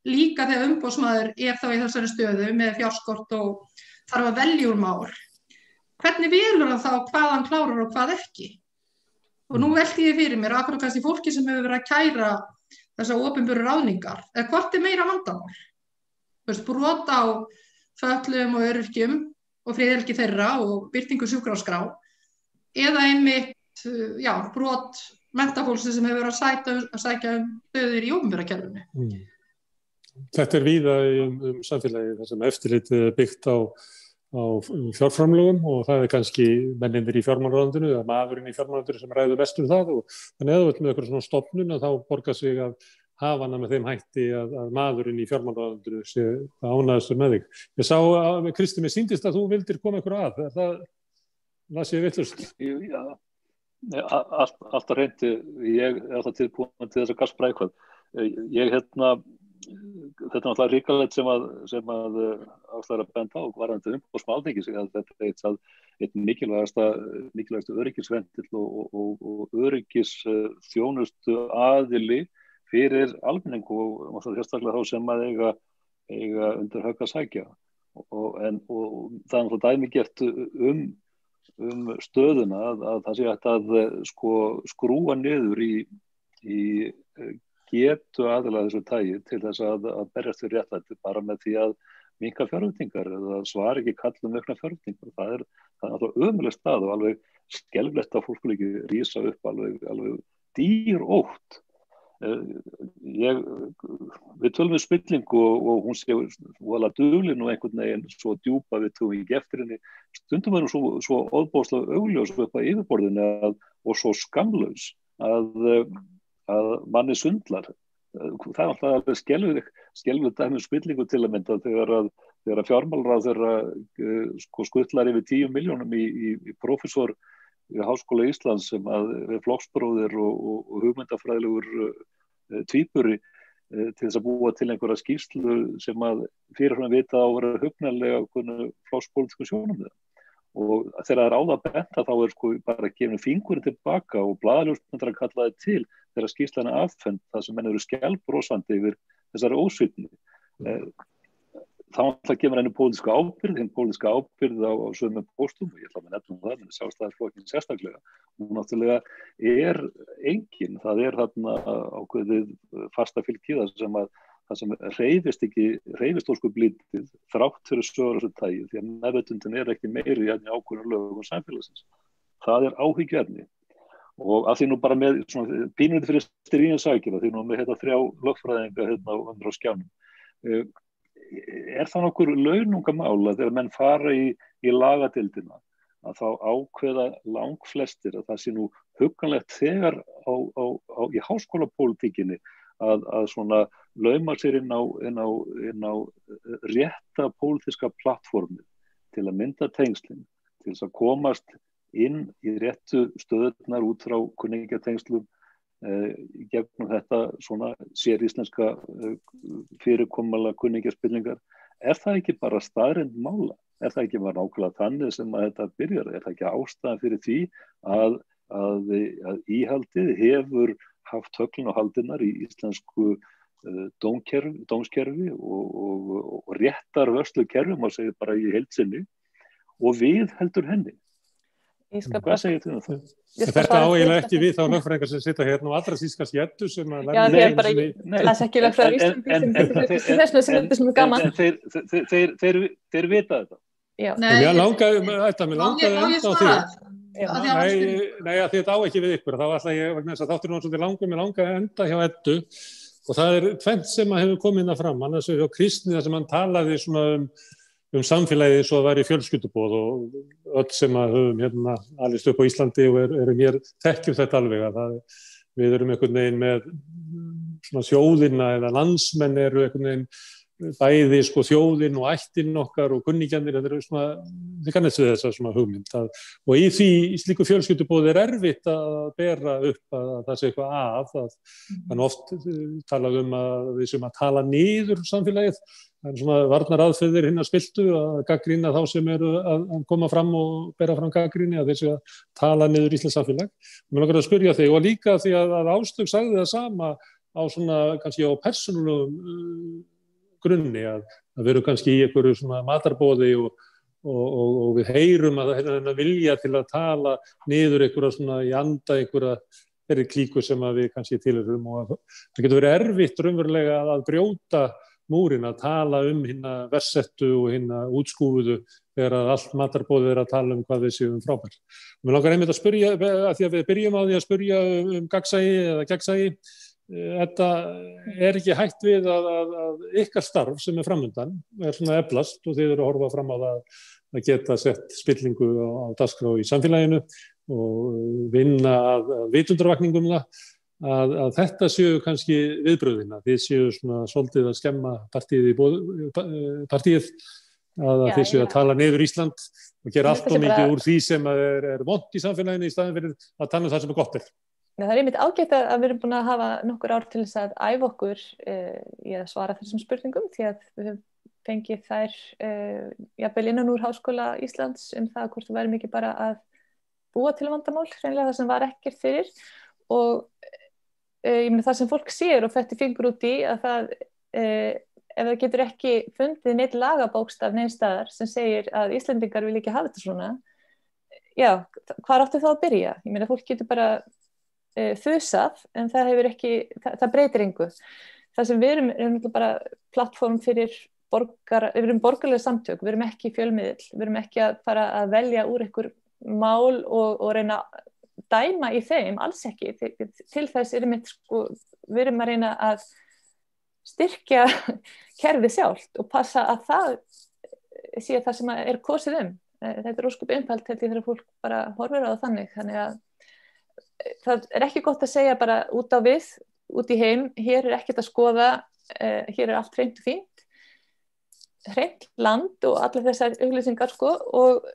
líka þegar umboðsmaður er þá í þessari stöðu með fjárskort og þarf að velja úr mál. Hvernig velur hann þá hvað hann klárar og hvað ekki? Og nú velti ég fyrir mér, akkurat kannski fólki sem hefur verið að kæra þessar opinberu ráðningar, eða hvort er meira vandamál? Brot á fötluðum og öryrkjum og friðhelgi þeirra og birtingu sjúkraskrá, eða einmitt brot menntafólksins sem hefur verið að sækja stöður í opinbera kerfinu. Þetta er víða samfélagi þar sem eftirlitið er byggt á fjárframlögum og það er kannski mennirnir í fjármálaráðuneytinu eða maðurinn í fjármálaráðuneytinu sem ræður mest það og þannig að þú vilt með eitthvað svona stofnun að þá borgar sig að hafa hana með þeim hætti að maðurinn í fjármálaráðuneytinu sé ánægðastur með þig. Ég sá að Kristi, mér sýndist að þú vildir koma eitthvað að. Það sé vitlaust. Já, alltaf reyndi. Ég er alltaf tilbúin til þess að gaspra eitthvað. Þetta er náttúrulega ríkalegt sem að ástæður að benda á varðandi umboðsmann Alþingis að þetta er eitt mikilvægastu öryggisventil og öryggisþjónustu aðili fyrir almenning og sérstaklega þá sem að eiga undir högg að sækja og það er náttúrulega dæmigert stöðuna að það sé hægt að skrúa niður í getu aðilega þessu tagi til þess að berjast fyrir réttlæti bara með því að minnka fjárveitingar eða svara ekki kallum aukna fjárveitingar. Það er náttúrulega ömurleg stað og alveg skelfilegt að fólk ekki rísa upp alveg dýrótt. Við tölum við spillingu og hún sé voðalega dugleg nú einhvern veginn svo djúpa við tölum ekki eftir henni. Stundum er hún svo ofboðslega augljós upp á yfirborðinu og svo skamlaus að manni sundlar. Það er alltaf skelfilegt dæmi spillingu til að mynda þegar fjármálaráðherra skutlar yfir 10 milljónum í prófessor í Háskóla Íslands sem er flokksbróðir og hugmyndafræðilegur tvíburi til þess að búa til einhverja skýrslu sem að fyrir hann vita á að vera hugnarlega flokkspólitísku sjónarmiðum. Og þegar það er á það benta þá er bara gefinu fingurinn tilbaka og blaðaljósmyndar að kalla það til þegar skýrslan er afhent það sem menn eru skælbrosandi yfir þessari ósvitni. Þá kemur henni pólitíska ábyrgð á sömu póstum og ég ætla að nefna það, menn Sjálfstæðisflokksins sérstaklega. Hún náttúrulega er engin, það er þarna ákveðið fasta fylgið það sem hreyfist ósköp lítið þrátt fyrir sögur þessu tagi því að meðvitundin er ekki meiri í ákveðnum lögum samfélagsins. Það er áhyggjuefni og að því nú bara með pínurinn fyrir stríðin sækir því nú með 3 lögfræðinga á skjánum. það nokkur launungamál að þegar menn fara í lagadildina að þá ákveða langflestir að það sé nú hugganlegt þegar í háskólapólitíkinni að svona lauma sér inn á rétta pólitíska plattformið til að mynda tengslin, til þess að komast inn í réttu stöðurnar út frá kunningjatengslum í gegnum þetta svona séríslenska fyrirkomulega kunningjaspillingar. Það ekki bara staðreynd mála? Það ekki bara nákvæmlega þannig sem að þetta byrjar? Það ekki ástæðan fyrir því að íhaldið hefur haft höglin á haldinnar í íslensku dómskerfi og réttarvörslukerfi, má segja bara í heild sinni, og við heldur henni? Hvað segir þið það? Þetta á eiginlega ekki við þá lögfræðingar sem sitja hérna og allra síst kannski Eddu sem að Já, því að bara las ekki lögfræðingar Íslandi sem þetta sem er gaman. Þeir vita þetta. Mér langaði enda á því. Nei, að þetta á ekki við ykkur. Þá ætla ég, vegna þess að þátturinn var svolítið langur, mér langaði enda hjá Eddu og það tvennt sem að hefur komið inn að fram. Annars er hjá Kristni þar sem hann talaði svona um samfélagið svo að væri fjölskylduboð og öll sem að höfum hérna alist upp á Íslandi og erum hér þekkjum þetta alveg að við erum einhvern veginn með svona þjóðina eða landsmenn eru einhvern veginn bæði sko þjóðin og ættin okkar og kunningjarnir, þetta eru svona, þið kannast við þessa svona hugmynd og í því í slíku fjölskylduboði erfitt að bera upp að það sé eitthvað þannig oft talað að við sem að tala niður samfélagið. Það svona varnaraðferðir hinna spiltu að gagnrýna þá sem eru að koma fram og bera fram gagnrýni að þeir séu að tala niður íslenskt samfélag. Mér langar að spyrja þig og líka því að Áslaug sagði það sama á svona kannski á persónulegum grunni að við erum kannski í einhverju svona matarboði og við heyrum að það vilja til að tala niður einhverja svona í anda einhverja þeirri klíku sem að við kannski tilheyrum og það getur verið erfitt raunverulega að brjóta múrin að tala hinna versettu og hinna útskúfuðu þegar að allt matarboðið að tala hvað við séum frábær. Mér langar einmitt að spyrja, að því að við byrjum á því að spyrja gagnsæi eða gegnsæi, þetta ekki hægt við að ykkar starf sem framundan svona eflast og þið eru að horfa fram á það að geta sett spillingu á dagskrá í samfélaginu og vinna að vitundarvakningum að þetta séu kannski viðbröðina, þið séu svona svolítið að skemma partíið að þið séu að tala niður Ísland og gera allt og mikið úr því sem er vont í samfélaginu í staðin fyrir að tala um það sem er gott er. Það er einmitt ágætt að við erum búin að hafa nokkur ár til þess að æfa okkur í að svara þessum spurningum því að við höfum fengið þær jafnvel innan úr Háskóla Íslands það hvort það væri mikið bara að búa til vandamál, hreinlega það sem var ekkert fyrir og ég meina það sem fólk sér og fetti fingur út í að það ef það getur ekki fundið neitt lagabókstaf neins staðar sem segir að Íslendingar vil ekki hafa þetta svona hvar áttu þá að byrja? Ég meina fólk getur bara þusað en það hefur ekki, það breytir engu. Það sem við erum bara plattform fyrir við erum borgaraleg samtök, við erum ekki fjölmiðill, við erum ekki að fara að velja úr einhver mál og reyna að dæma í þeim, alls ekki. Til þess við erum að reyna að styrkja kerfið sjálft og passa að það sé það sem er kosið Þetta er ósköp einfalt þegar fólk bara horfir á það þannig að það er ekki gott að segja bara út á við, út í heim, hér er ekkert að skoða, hér er allt hreint og fínt, hreint land og allir þessar auglýsingar og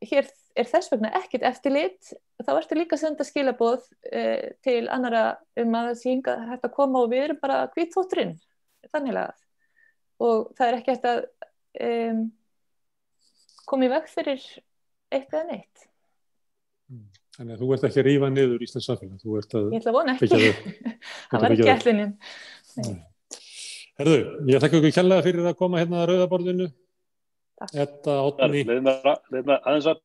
hér er þess vegna ekkert eftirlit, þá ertu líka að senda skilaboð til annara að það sé hingað hægt að koma og við erum bara hvítþvotturinn, þannig að og það er ekki hægt að koma í veg fyrir eitt eða neitt. Þannig að þú ert ekki að rífa niður íslenskt samfélag, þú ert að... Ég ætla að vona ekki, það var ekki ætlunin. Herðu, ég þakka ykkur kærlega fyrir að koma hérna að rauðaborðinu. Þetta áttunni... Leið mér aðeins að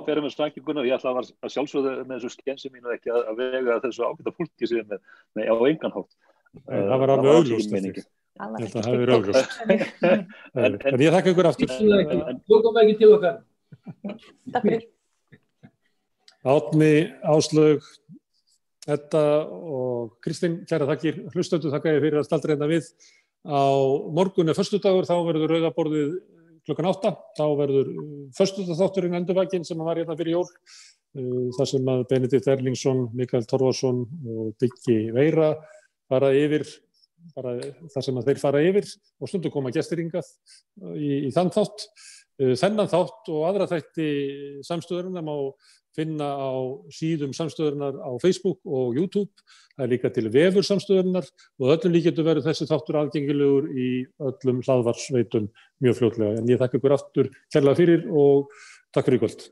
bera með snakinguna og ég ætla að sjálfsögðu með þessu skensi mínu ekki að vega þessu ágæta fólki síðan með á engan hátt. Það var alveg augljóst. Þetta hafi verið augljóst. En ég þakka ykkur aftur. Þú kom ekki til okkar. Takk fyrir. Árni, Áslaug, Edda og Kristín, kæra þakkir hlustendur, þakka ég fyrir að staldra hérna við Á morgun föstudagur, þá verður rauðaborðið klukkan 8. Þá verður föstudagsþátturinn endurvakinn sem var hérna fyrir jól. Þar sem að Benedikt Erlingsson, Mikael Torfason og Biggi Veira fara yfir, bara þar sem að þeir fara yfir og stundum koma gestir hingað í þann þátt. Þennan þátt og aðra þætti samstöðurinnar má finna á síðum samstöðurinnar á Facebook og YouTube. Það líka til vefur samstöðurinnar og öllum líkindum verður þessi þáttur aðgengilegur í öllum hlaðvarpsveitum mjög fljótlega. En ég þakka ykkur aftur kærlega fyrir og takk fyrir í kvöld.